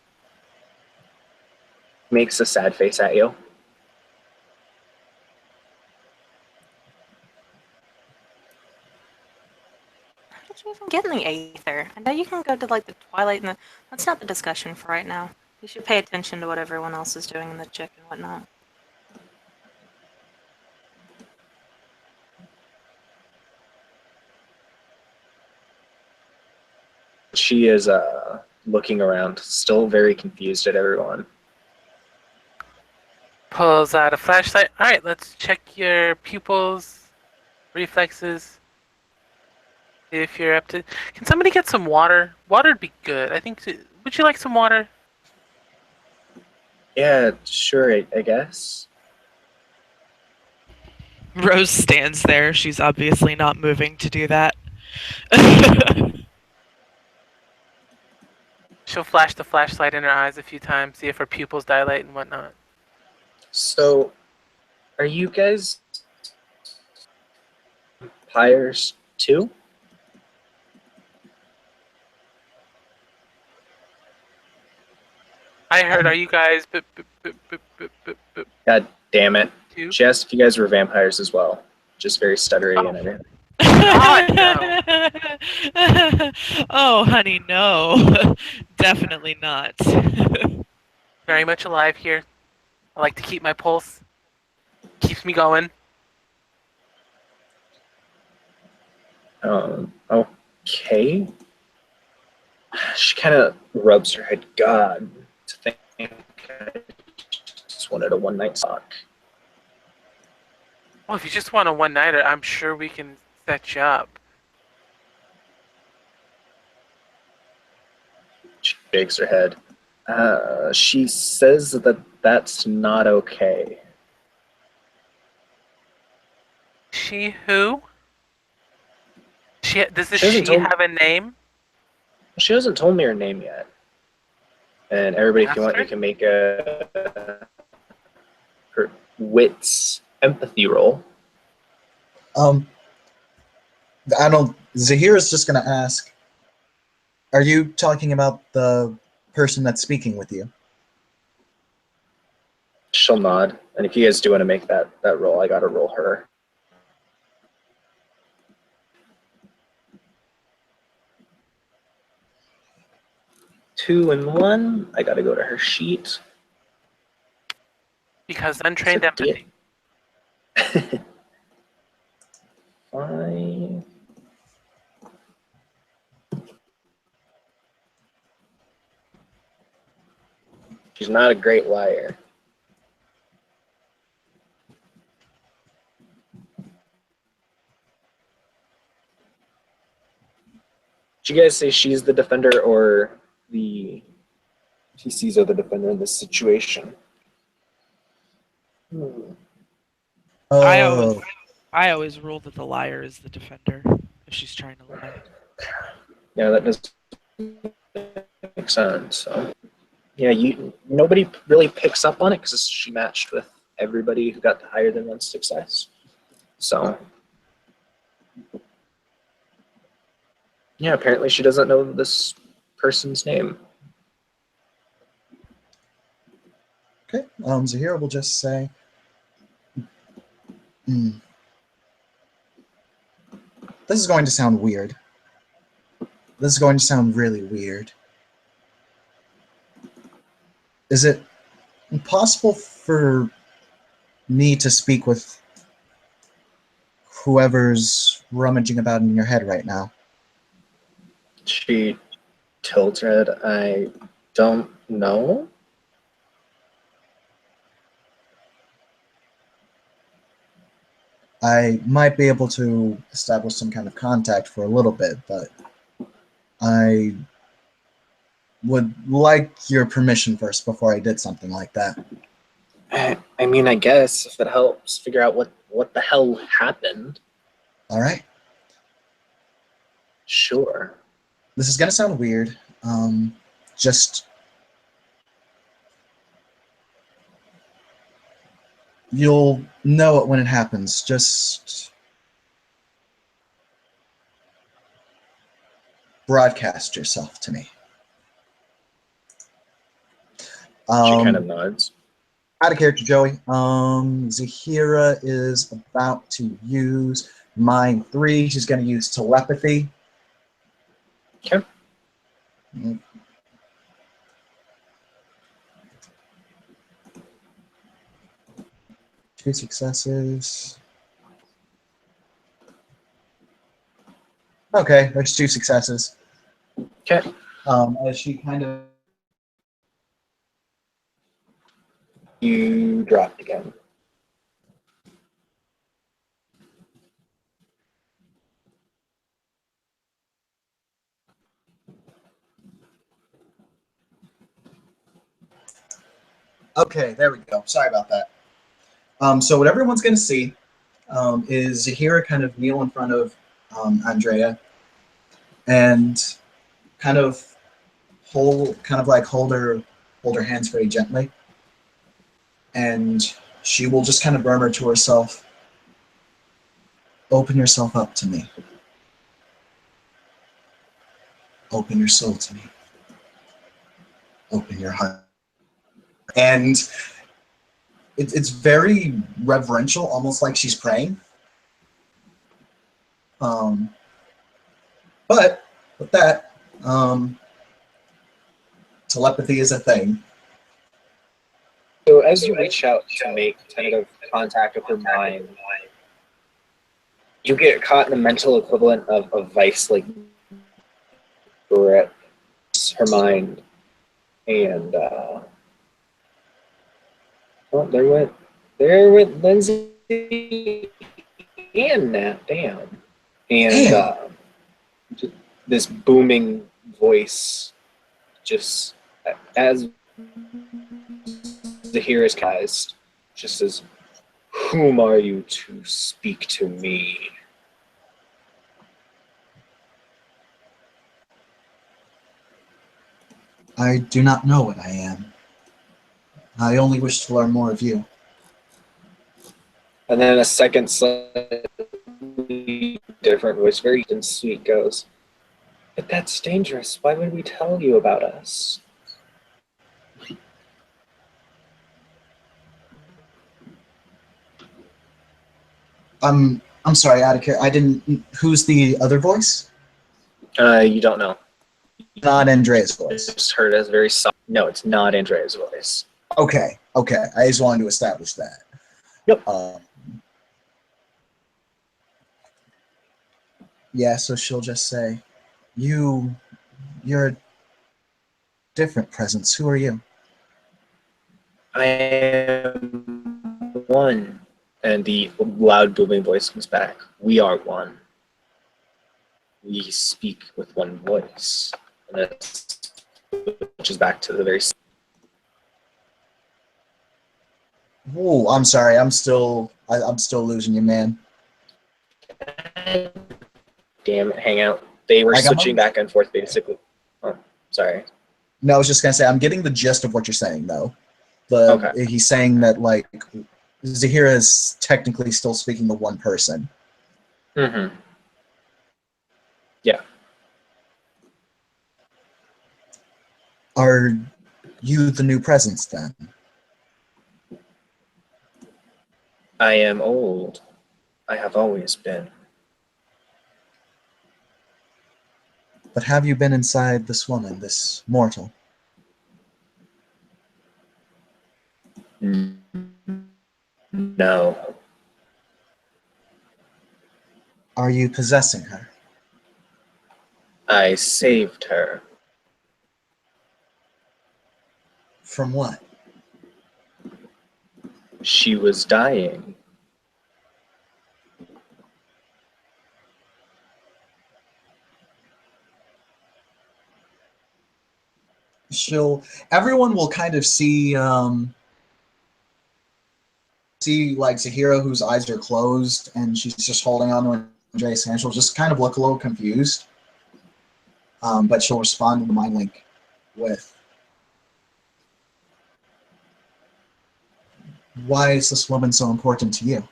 makes a sad face at you. How did you even get in the Aether? I know you can go to like the Twilight and that's not the discussion for right now. You should pay attention to what everyone else is doing in the chick and whatnot. She is looking around, still very confused at everyone. Pulls out a flashlight. All right, let's check your pupils, reflexes. See if you're up to. Can somebody get some water? Water'd be good. I think. Would you like some water? Yeah, sure, I guess. Rose stands there. She's obviously not moving to do that. She'll flash the flashlight in her eyes a few times, see if her pupils dilate and whatnot. So, are you guys vampires too? I heard. Are you guys? God damn it. Too? She asked if you guys were vampires as well. Just very stuttery and everything. Oh, honey, no. Definitely not. Very much alive here. I like to keep my pulse. Keeps me going. Okay. She kind of rubs her head. God, to think I just wanted a one-night sock. Well, if you just want a one-nighter, I'm sure we can set you up. She shakes her head. She says that that's not okay. She who? Does this She hasn't she told- have a name? She hasn't told me her name yet. And everybody, if you want, Master? you can make her wits empathy roll. Zahir is just going to ask, are you talking about the person that's speaking with you? She'll nod. And if you guys do want to make that roll, I gotta roll her. Two and one. I gotta go to her sheet. Because untrained So, empathy. 5. She's not a great liar. Did you guys say she's the defender or the TCs are the defender in this situation? Oh, I always rule that the liar is the defender if she's trying to lie. Yeah, that does make sense. So, yeah, nobody really picks up on it because she matched with everybody who got the higher than 1 success. So, yeah, apparently she doesn't know this person's name. okay. Zahir will just say, this is going to sound weird. This is going to sound really weird. Is it possible for me to speak with whoever's rummaging about in your head right now? She tilts her head. I don't know. I might be able to establish some kind of contact for a little bit, but I would like your permission first before I did something like that. I mean, I guess if it helps figure out what the hell happened, All right. sure. This is gonna sound weird. Just you'll know it when it happens. Just broadcast yourself to me. She kind of nods. Out of character, Joey. Zahira is about to use Mind 3. She's going to use telepathy. Okay. Two successes. Okay, there's two successes. Okay. As she kind of You dropped again. Okay, there we go. Sorry about that. So what everyone's going to see is Zahira kind of kneel in front of Andrea and kind of hold her hands very gently, and she will just kind of murmur to herself, "Open yourself up to me. Open your soul to me. Open your heart." And it's very reverential, almost like she's praying. But with that, telepathy is a thing. So as you reach out to make tentative contact with her mind, you get caught in the mental equivalent of a vice, like grips her mind, and oh, there went Lindsay and Nat. Damn, and just this booming voice, just as the hearer's cast, just says, "Whom are you to speak to me?" I do not know what I am. I only wish to learn more of you. And then a second slightly different voice, very deep and sweet, goes, "But that's dangerous. Why would we tell you about us?" I'm sorry, out of care. I didn't. Who's the other voice? You don't know. Not Andrea's voice. Just heard as very soft. No, it's not Andrea's voice. Okay. I just wanted to establish that. Yep. Yeah, so she'll just say, you're a different presence. Who are you?" I am one. And the loud booming voice comes back. "We are one. We speak with one voice." And it switches back to the very. Oh, I'm sorry. I'm still losing you, man. Damn it, hang out. They were I got switching my- back and forth basically. Oh, sorry. No, I was just gonna say I'm getting the gist of what you're saying though. Okay. He's saying that like Zahira is technically still speaking to one person. Mm-hmm. Yeah. Are you the new presence then? I am old. I have always been. But have you been inside this woman, this mortal? No. Are you possessing her? I saved her. From what? She was dying. Everyone will kind of see see like Zahira, whose eyes are closed, and she's just holding on to Andrea's hand. She'll just kind of look a little confused, but she'll respond to the mind link with, "Why is this woman so important to you?"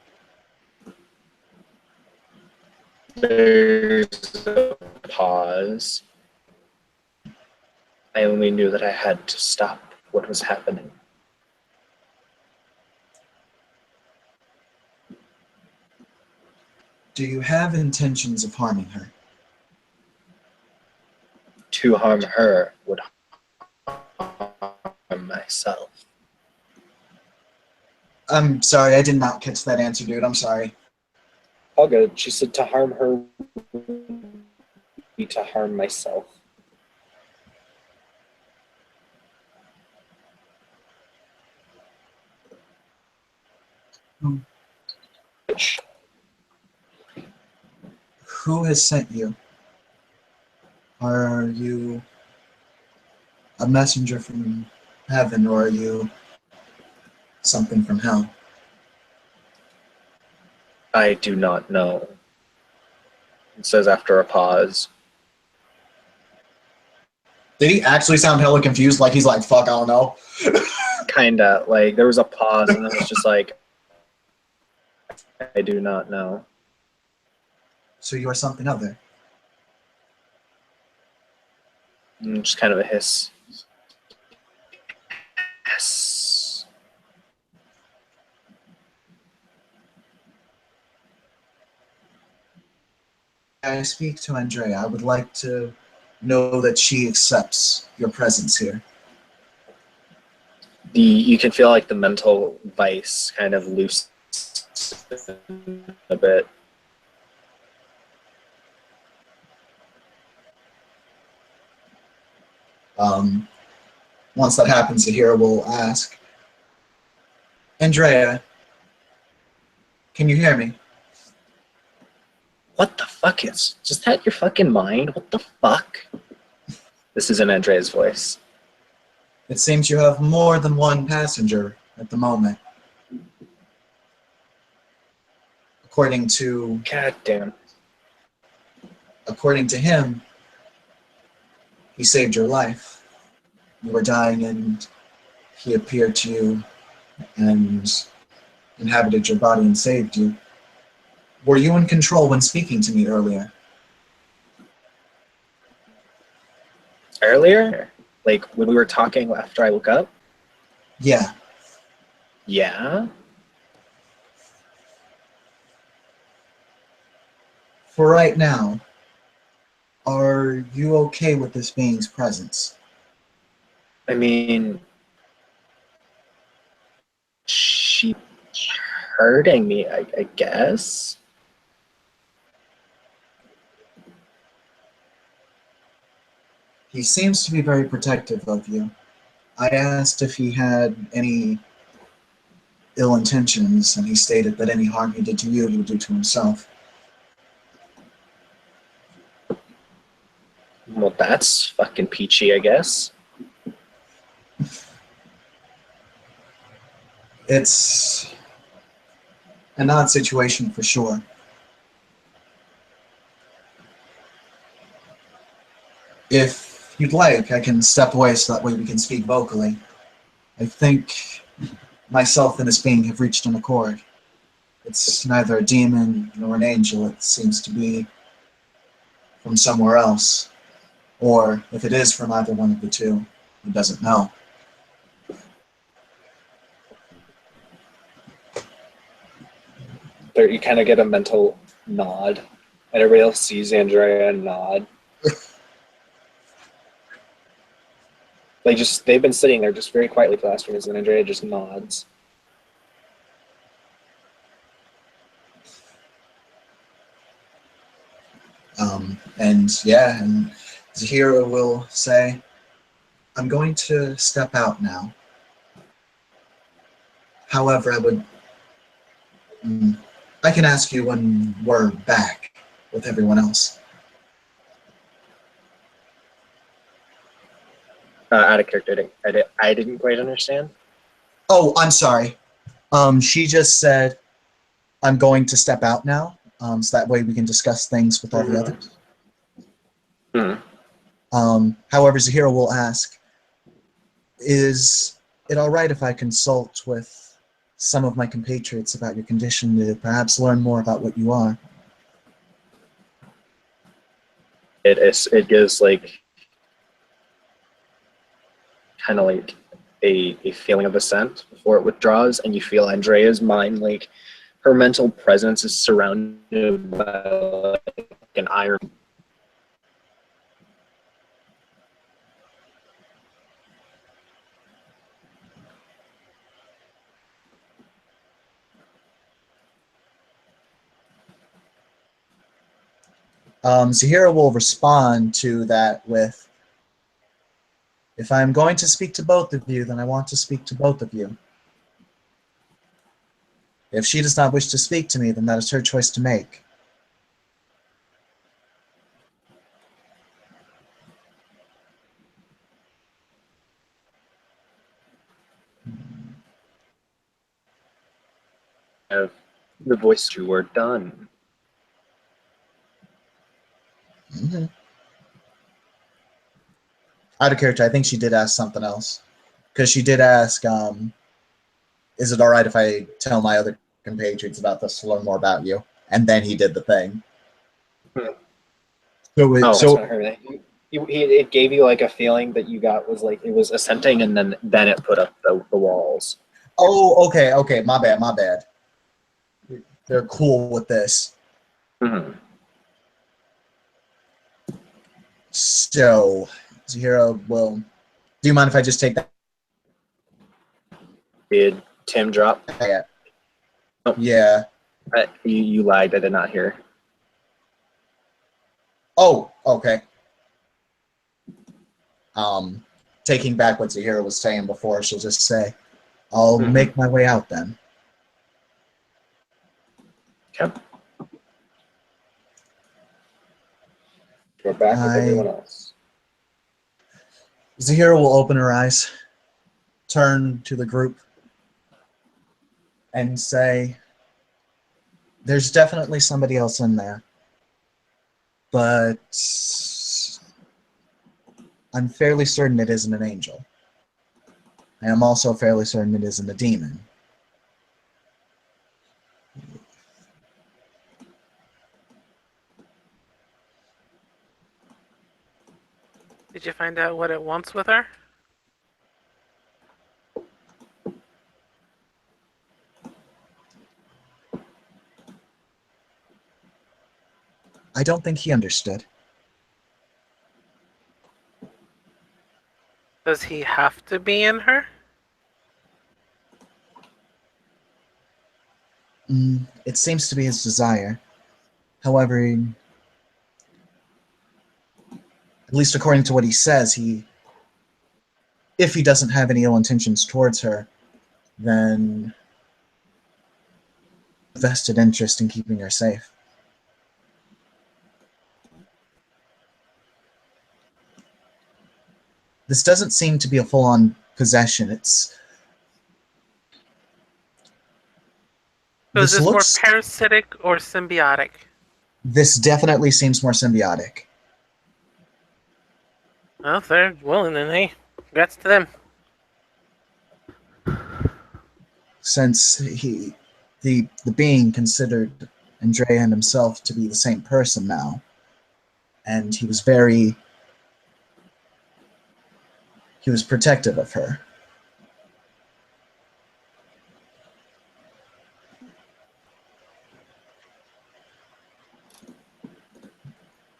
There's a pause. I only knew that I had to stop what was happening. Do you have intentions of harming her? To harm her would harm myself. I'm sorry, I did not catch that answer, dude. I'm sorry. All good. She said to harm her would be to harm myself. Which Who has sent you? Are you a messenger from heaven, or are you something from hell? I do not know. It says after a pause. Did he actually sound hella confused? Like he's like, fuck, I don't know. Kinda. Like, there was a pause, and then it's just like, I do not know. So you are something other. And just kind of a hiss. Hiss. I speak to Andrea. I would like to know that she accepts your presence here. You can feel like the mental vice kind of loose a bit. Once that happens, the hero will ask, Andrea, can you hear me? What the fuck is that your fucking mind? What the fuck? This is in Andrea's voice. It seems you have more than one passenger at the moment. According to God damn. him, he saved your life. You were dying and he appeared to you and inhabited your body and saved you. Were you in control when speaking to me earlier? Earlier? Like when we were talking after I woke up? Yeah. Yeah? For right now, are you okay with this being's presence? I mean, she hurting me, I guess. He seems to be very protective of you. I asked if he had any ill intentions, and he stated that any harm he did to you, he would do to himself. Well, that's fucking peachy, I guess. It's an odd situation for sure. If you'd like, I can step away so that way we can speak vocally. I think myself and this being have reached an accord. It's neither a demon nor an angel. It seems to be from somewhere else. Or if it is from either one of the two, who doesn't know. There, you kind of get a mental nod, and everybody else sees Andrea and nod. Like, just they've been sitting there just very quietly for the last few minutes, and Andrea just nods. And Zahira will say, I'm going to step out now. However, I can ask you when we're back with everyone else. Out of character, I didn't quite understand. Oh, I'm sorry. She just said, I'm going to step out now, so that way we can discuss things with all the others. However, Zahira will ask, is it all right if I consult with some of my compatriots about your condition to perhaps learn more about what you are? It gives like kind of like a feeling of assent before it withdraws, and you feel Andrea's mind, like her mental presence is surrounded by like an iron. Zahira will respond to that with, if I'm going to speak to both of you, then I want to speak to both of you. If she does not wish to speak to me, then that is her choice to make. Of the voice you were done. Mm-hmm. Out of character, I think she did ask something else. Because she did ask, is it all right if I tell my other compatriots about this to learn more about you? And then he did the thing. That's not her. It gave you like a feeling that you got was like it was assenting, and then it put up the walls. Oh, okay, my bad. They're cool with this. Mm-hmm. So, Zahira will... Do you mind if I just take that? Did Tim drop? Yeah. Oh. Yeah. You lagged. I did not hear. Oh, okay. Taking back what Zahira was saying before, she'll just say, I'll make my way out then. Okay. We're back with everyone else. Zahira will open her eyes, turn to the group, and say, there's definitely somebody else in there, but I'm fairly certain it isn't an angel. I am also fairly certain it isn't a demon. Did you find out what it wants with her? I don't think he understood. Does he have to be in her? It seems to be his desire. However, at least according to what he says, if he doesn't have any ill intentions towards her, then vested interest in keeping her safe. This doesn't seem to be a full-on possession. So is this more parasitic or symbiotic? This definitely seems more symbiotic. Well, if they're willing, then hey, congrats to them. Since the being considered Andrea and himself to be the same person now, and he was protective of her.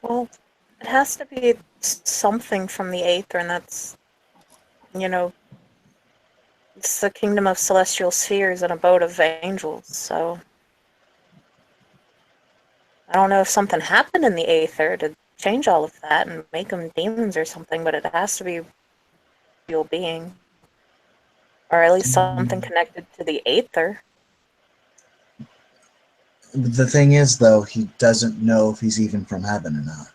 Well, it has to be something from the Aether, and that's, it's the kingdom of celestial spheres and abode of angels, so I don't know if something happened in the Aether to change all of that and make them demons or something, but it has to be a real being. Or at least something connected to the Aether. The thing is, though, he doesn't know if he's even from heaven or not.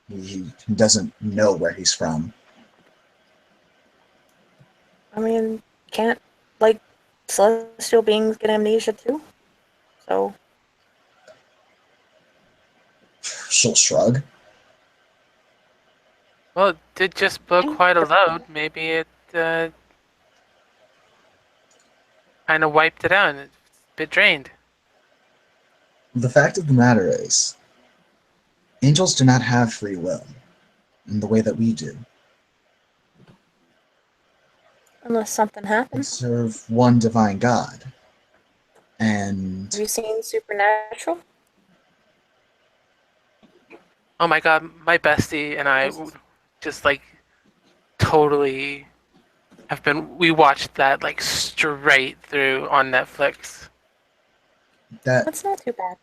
He doesn't know where he's from. I mean, can't, celestial beings get amnesia too. So She'll shrug. Well, it did just blow quite a load. Maybe it kind of wiped it out and it's a bit drained. The fact of the matter is, angels do not have free will in the way that we do. unless something They happens. serve one divine God. And Have you seen Supernatural? Oh my god, my bestie and I just like totally have been. We watched that like straight through on Netflix. That's not too bad.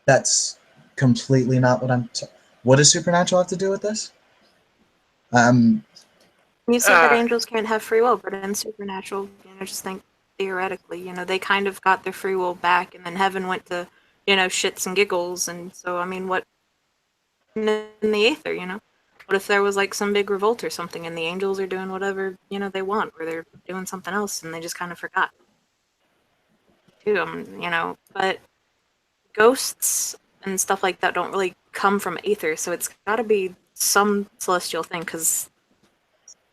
that's completely not what what does Supernatural have to do with this? You said that Ah. angels can't have free will, but in Supernatural, just think theoretically, they kind of got their free will back, and then heaven went to, shits and giggles, and so, I mean, what in the aether, What if there was like some big revolt or something, and the angels are doing whatever, they want, or they're doing something else, and they just kind of forgot too, but ghosts and stuff like that don't really come from aether, so it's got to be some celestial thing, because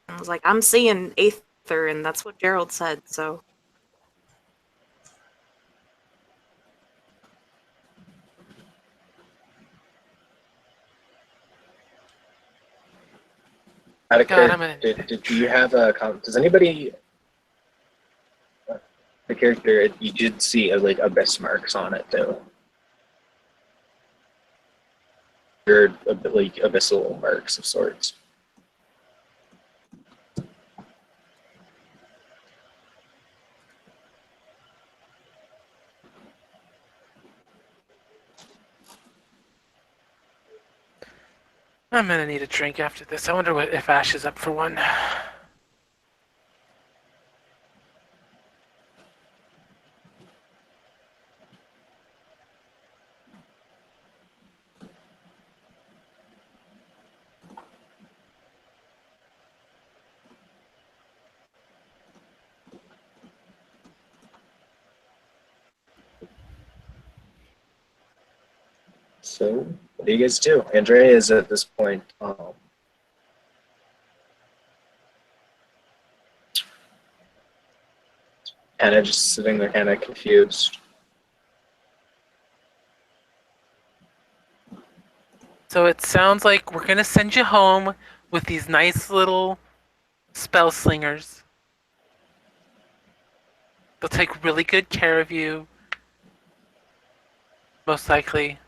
I was like, I'm seeing aether, and that's what Gerald said, so. Out of God, I'm gonna. do you have a does anybody the character you did see like abyss marks on it though? Or a bit like abyssal marks of sorts. I'm gonna need a drink after this. I wonder if Ash is up for one. So what do you guys do? Andrea is at this point kind of just sitting there kind of confused. So it sounds like we're gonna send you home with these nice little spell slingers. They'll take really good care of you. Most likely.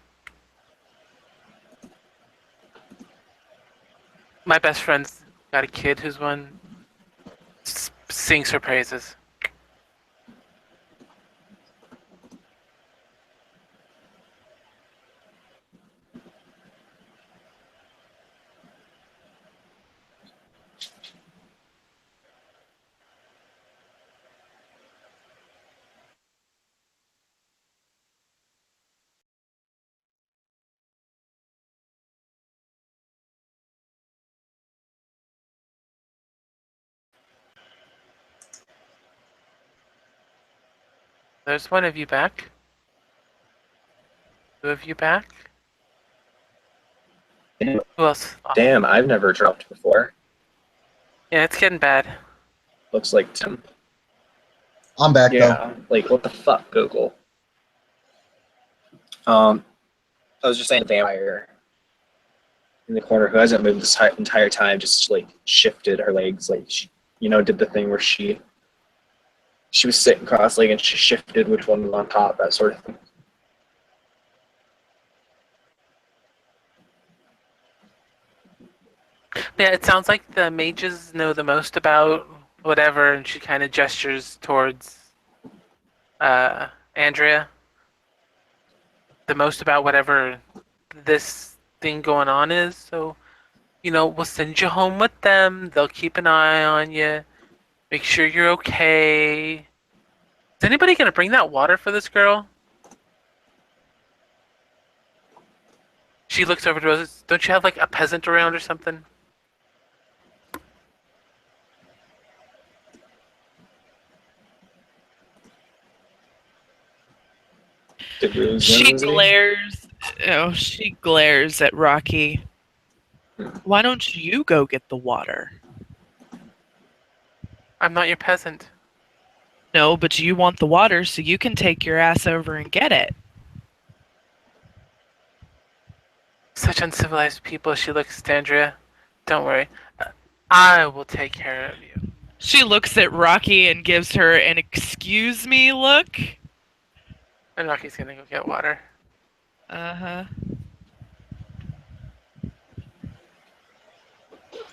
My best friend's got a kid who's one sings her praises. There's one of you back. Two of you back. Damn, Who else? damn, I've never dropped before. Yeah, it's getting bad. Looks like Tim. I'm back though. Yeah, like what the fuck, Google? I was just saying the vampire in the corner who hasn't moved this entire time, just like shifted her legs, like she, did the thing where she was sitting cross-legged and she shifted which one was on top, that sort of thing. Yeah, it sounds like the mages know the most about whatever, and she kind of gestures towards Andrea. The most about whatever this thing going on is. So, we'll send you home with them. They'll keep an eye on you. Make sure you're okay. Is anybody gonna bring that water for this girl? She looks over to us. Don't you have like a peasant around or something? She glares. She glares at Rocky. Why don't you go get the water? I'm not your peasant. No, but you want the water, so you can take your ass over and get it. Such uncivilized people, she looks at Andrea. Don't worry. I will take care of you. She looks at Rocky and gives her an excuse me look. And Rocky's gonna go get water. Uh-huh.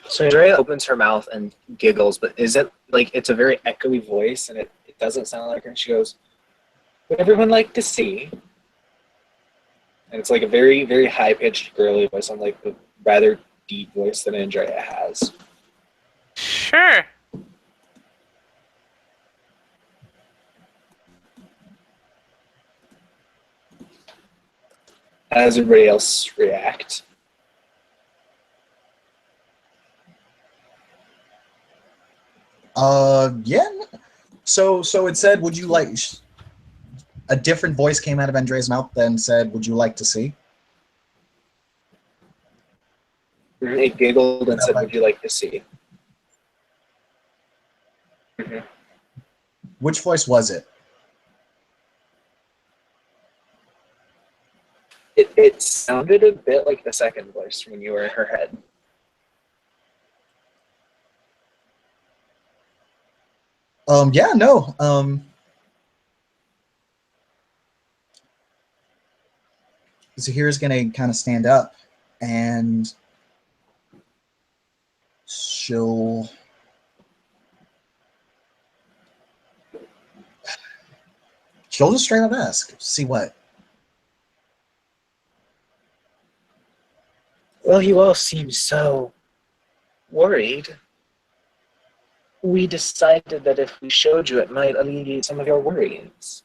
So Andrea opens her mouth and giggles, but is it like it's a very echoey voice and it doesn't sound like her? And she goes, "Would everyone like to see?" And it's like a very, very high-pitched girly voice, unlike the rather deep voice that Andrea has. Sure. How does everybody else react? Yeah. So it said, "Would you like?" A different voice came out of Andrea's mouth, then said, "Would you like to see?" It giggled and said, "Would you like to see?" Mhm. Which voice was it? It sounded a bit like the second voice when you were in her head. Yeah, no. Zahira's gonna kind of stand up, and she'll just straight up ask, "See what?" Well, you all seem so worried. We decided that if we showed you, it might alleviate some of your worries.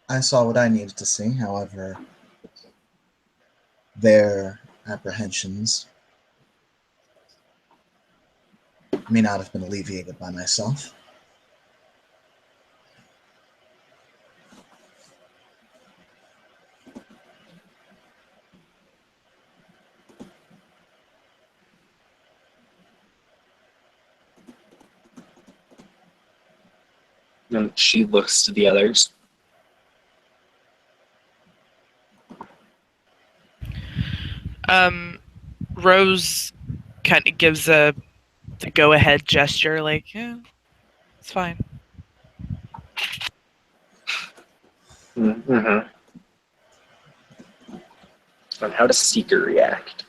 I saw what I needed to see. However, their apprehensions may not have been alleviated by myself. And she looks to the others. Rose kind of gives the go-ahead gesture, like, yeah, it's fine. Mm-hmm. And how does Seeker react?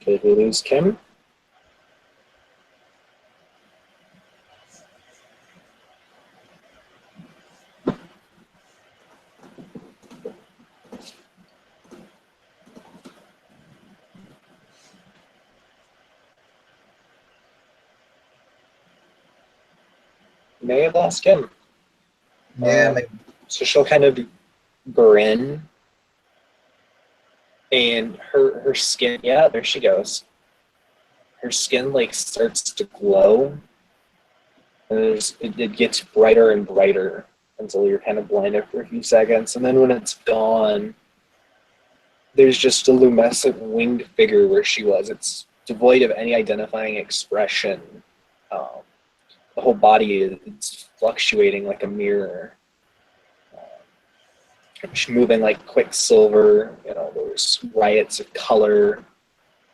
Okay, we lose Kim. May have lost Kim. Yeah, maybe. So she'll kind of grin, and her skin, yeah, there she goes. Her skin like starts to glow, and it gets brighter and brighter until you're kind of blinded for a few seconds, and then when it's gone, there's just a lumescent winged figure where she was. It's devoid of any identifying expression. The whole body is fluctuating like a mirror. She's moving like Quicksilver. There's riots of color,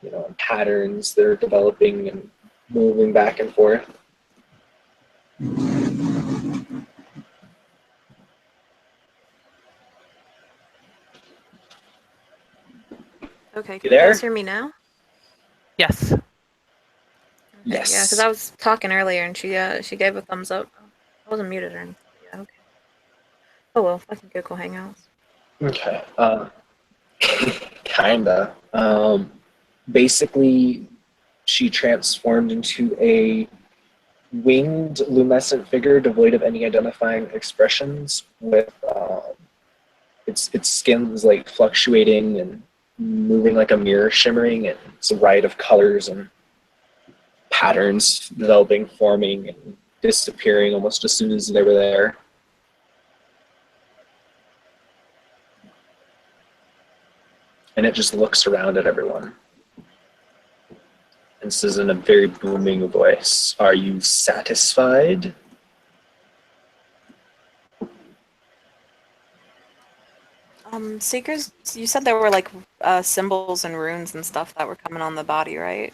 and patterns that are developing and moving back and forth. Okay, You can you there? guys hear me now? Yes. Okay, Yes. Yeah, because I was talking earlier and she gave a thumbs up. I wasn't muted or anything. Yeah, okay. Oh well, I can go Hangouts. Okay. Kinda. Basically, she transformed into a winged luminescent figure devoid of any identifying expressions with its skin's like fluctuating and moving like a mirror, shimmering, and it's a riot of colors and patterns developing, forming, and disappearing almost as soon as they were there. And it just looks around at everyone and says in a very booming voice, "Are you satisfied?" Seekers, you said there were like symbols and runes and stuff that were coming on the body, right?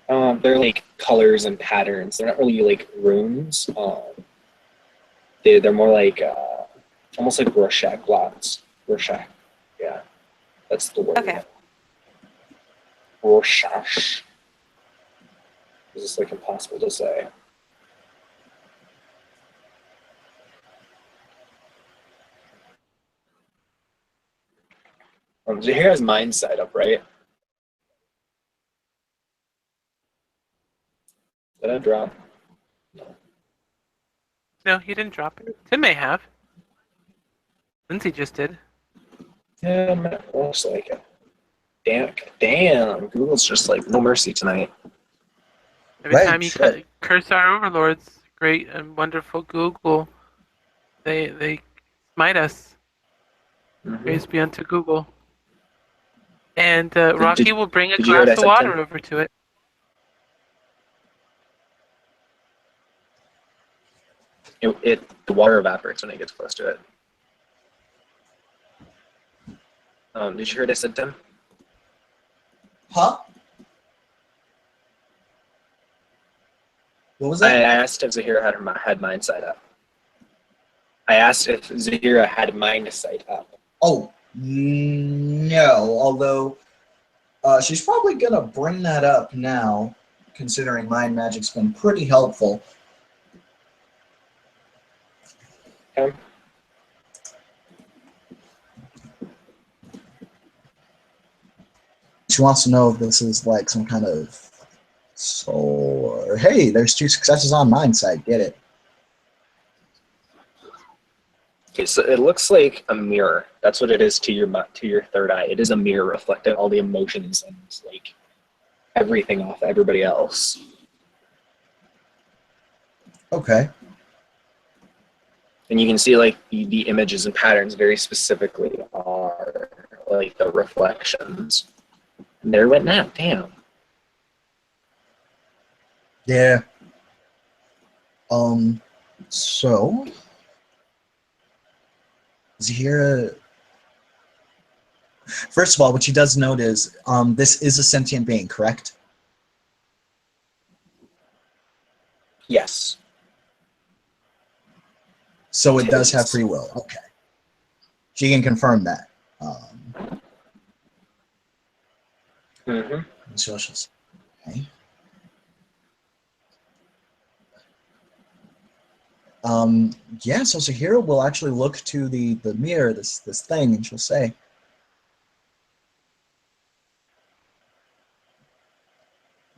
They're like colors and patterns. They're not really like runes. They're more like almost like Rorschach blobs. Rorschach, yeah, that's the word. Okay. Rorschach. Is this like impossible to say? Zahir has mind side up, right? Did I drop? No, he didn't drop it. Tim may have. Lindsay just did. Yeah, it looks like it. Damn, Google's just like no mercy tonight. Every Right, time you shit. curse our overlords, great and wonderful Google, they smite us. Mhm. Praise be unto Google. And Rocky will bring a did you hear what glass I of said, water Tim? over to it. The water evaporates when it gets close to it. Did you hear what I said, Tim? Huh? What was I that? asked if Zahira had mind sight up. I asked if Zahira had mind sight up. Oh, no. Although she's probably going to bring that up now, considering mind magic's been pretty helpful. Okay. She wants to know if this is like some kind of soul or hey, there's 2 successes on mine side. Get it? Okay, so it looks like a mirror. That's what it is to your third eye. It is a mirror reflecting all the emotions and like everything off everybody else. Okay. And you can see like the images and patterns very specifically are like the reflections. And there went that. Damn. Yeah. So Zahira. First of all, what she does note is this is a sentient being, correct? Yes. So it does have free will. Okay. She can confirm that. Mm-hmm. So she'll say, okay. Yeah, so Zahira will actually look to the mirror, this thing, and she'll say,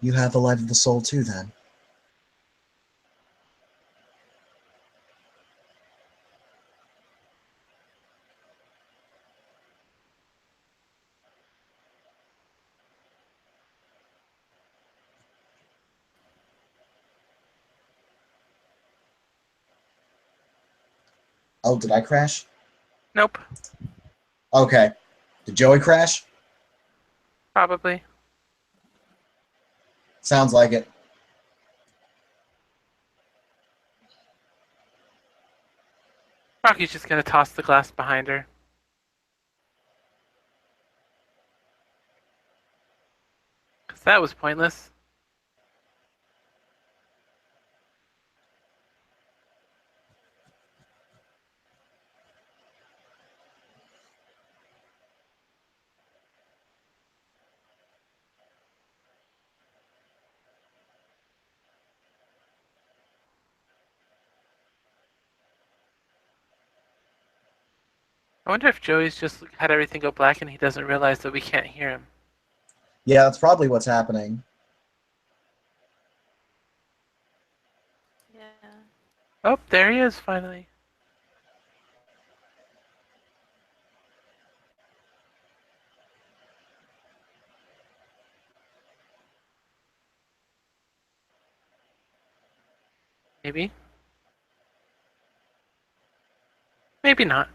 "You have the light of the soul too, then." Oh, did I crash? Nope, Okay. Did Joey crash? probably. Sounds like it. Rocky's just gonna toss the glass behind her. Cause that was pointless. I wonder if Joey's just had everything go black and he doesn't realize that we can't hear him. Yeah, that's probably what's happening. Yeah. Oh, there he is finally. Maybe. Maybe not.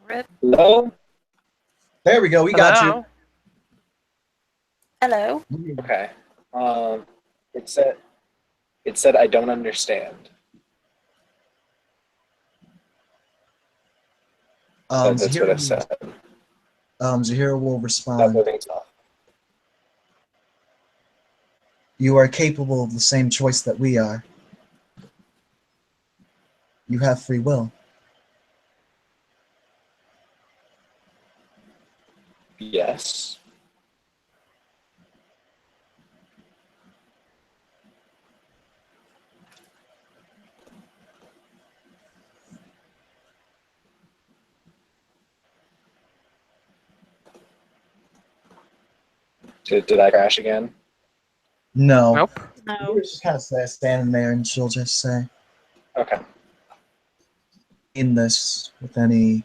Rip. Hello? There we go. We got Hello? Hello. you. Okay. Um, it said I don't understand. That's what it said. Zahira will That respond. loading's off. You are capable of the same choice that we are. You have free will. Yes. Did I crash again? No. Nope. No. Zahira's just kind of standing there, and she'll just say, Okay. in this with any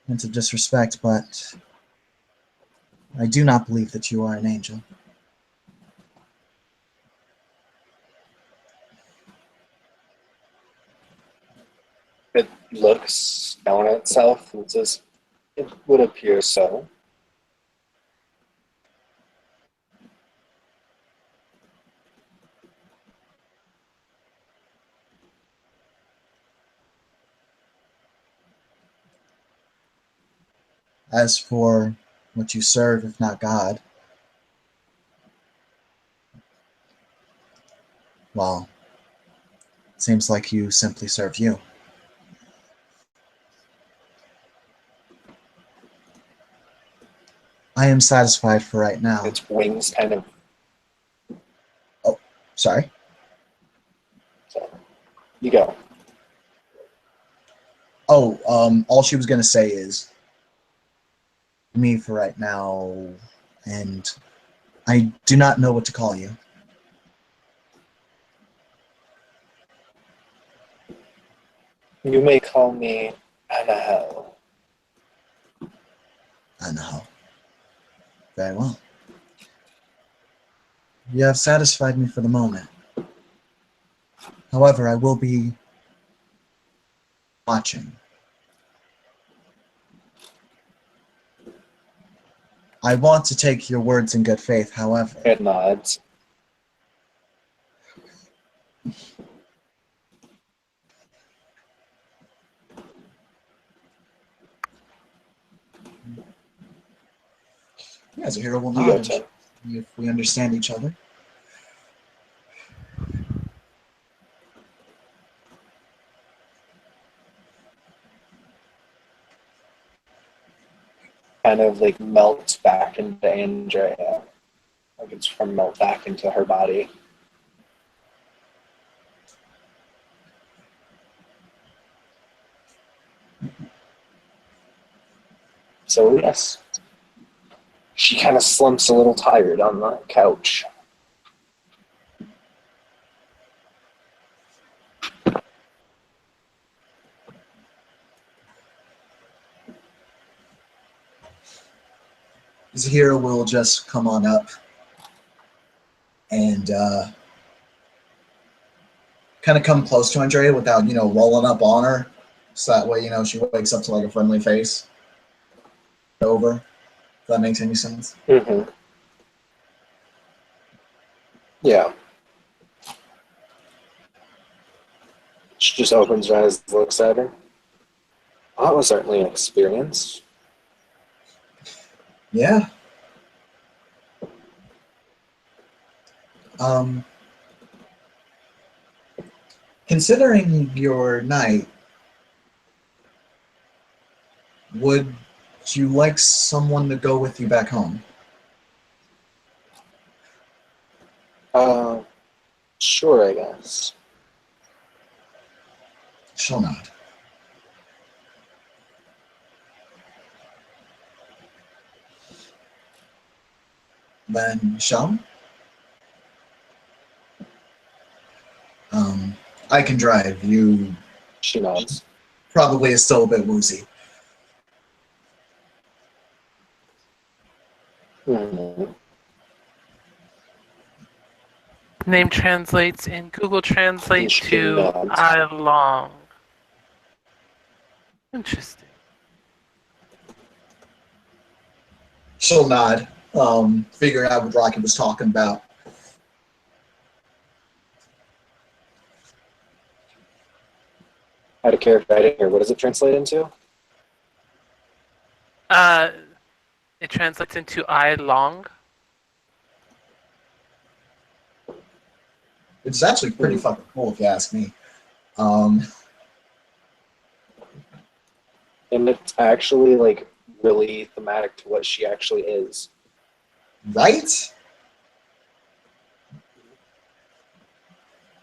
hint of disrespect, but I do not believe that you are an angel. It looks down at itself and says, it would appear so. As for what you serve, if not God, well, it seems like you simply serve you. I am satisfied for right now. Its wings kind of. Sorry. So, you go. Oh, all she was gonna say is me for right now, and I do not know what to call you. You may call me Anahel. I know. Very well. You have satisfied me for the moment. However, I will be watching. I want to take your words in good faith, however. It nods. Yeah, as a hero will You go, nod Tim. if we understand each other. Kind of like melts back into Andrea. Like it's from melt back into her body. So yes. She kind of slumps a little tired on the couch. Zahira will just come on up and kind of come close to Andrea without, rolling up on her. So that way, she wakes up to like a friendly face. Over. If that makes any sense. Mm-hmm. Yeah. She just opens her eyes and looks at her. Well, that was certainly an experience. Yeah. Um, Considering your night, would you like someone to go with you back home? Sure, I guess. She'll nod. Then, Sean? I can drive. You She nods. probably is still a bit woozy. Hmm. Name translates in Google Translate She to nods. I long. Interesting. She'll nod, figuring out what Rocky was talking about. Out of character, I didn't hear. What does it translate into? It translates into I long. It's actually pretty fucking cool if you ask me. Um, And it's actually like really thematic to what she actually is. right?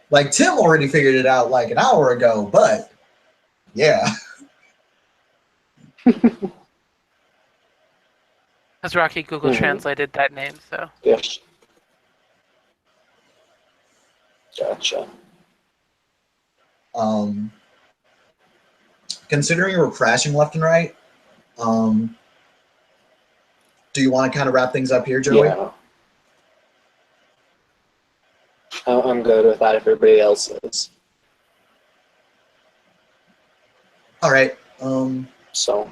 Like Tim already figured it out like an hour ago, but yeah. Because Rocky Google Mhm. translated that name, so. Yes. Gotcha. Considering we're crashing left and right, do you want to kind of wrap things up here, Joey? Yeah. I'm good with that if everybody else is. All right. So,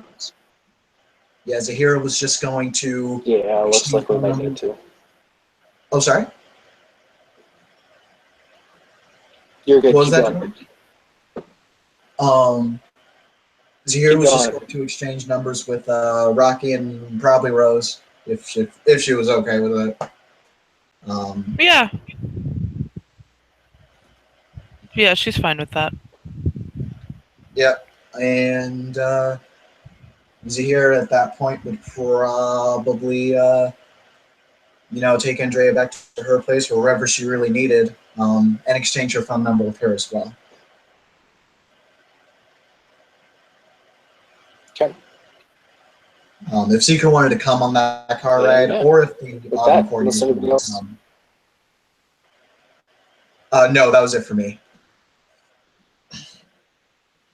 Yeah, Zahira was just going to. yeah, looks like we might need to. Oh, sorry. You're good. What was Keep that? going. Zahira Keep was just going. going to exchange numbers with Rocky and probably Rose if she was okay with it. Yeah. Yeah, she's fine with that. Yeah, and Zahir at that point would probably, take Andrea back to her place or wherever she really needed, and exchange her phone number with her as well. Okay. If Seeker wanted to come on that car Yeah, ride, yeah. or if the With that, coordinator unless anybody wanted to else- come. No, that was it for me.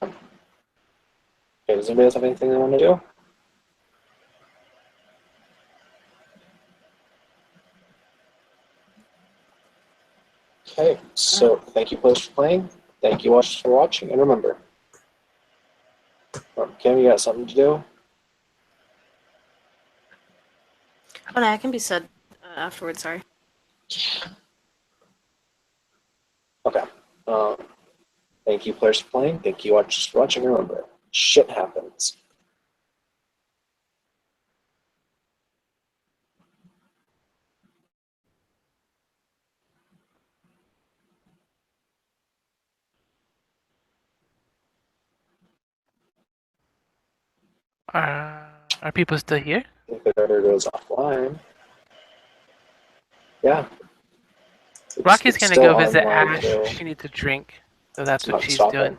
Okay, does anybody else have anything they want to do? Okay, so thank you, players, for playing. Thank you, watchers, for watching. And remember, Kim, you got something to do? Oh, no, that can be said afterwards. Sorry. Okay. Thank you, players, for playing. Thank you, watchers, for watching. And remember, shit happens. Are people still here? If it ever goes offline. Yeah. Rocky's It's gonna still go visit online, Ash. so She needs a drink, so that's it's what not she's stopping. doing.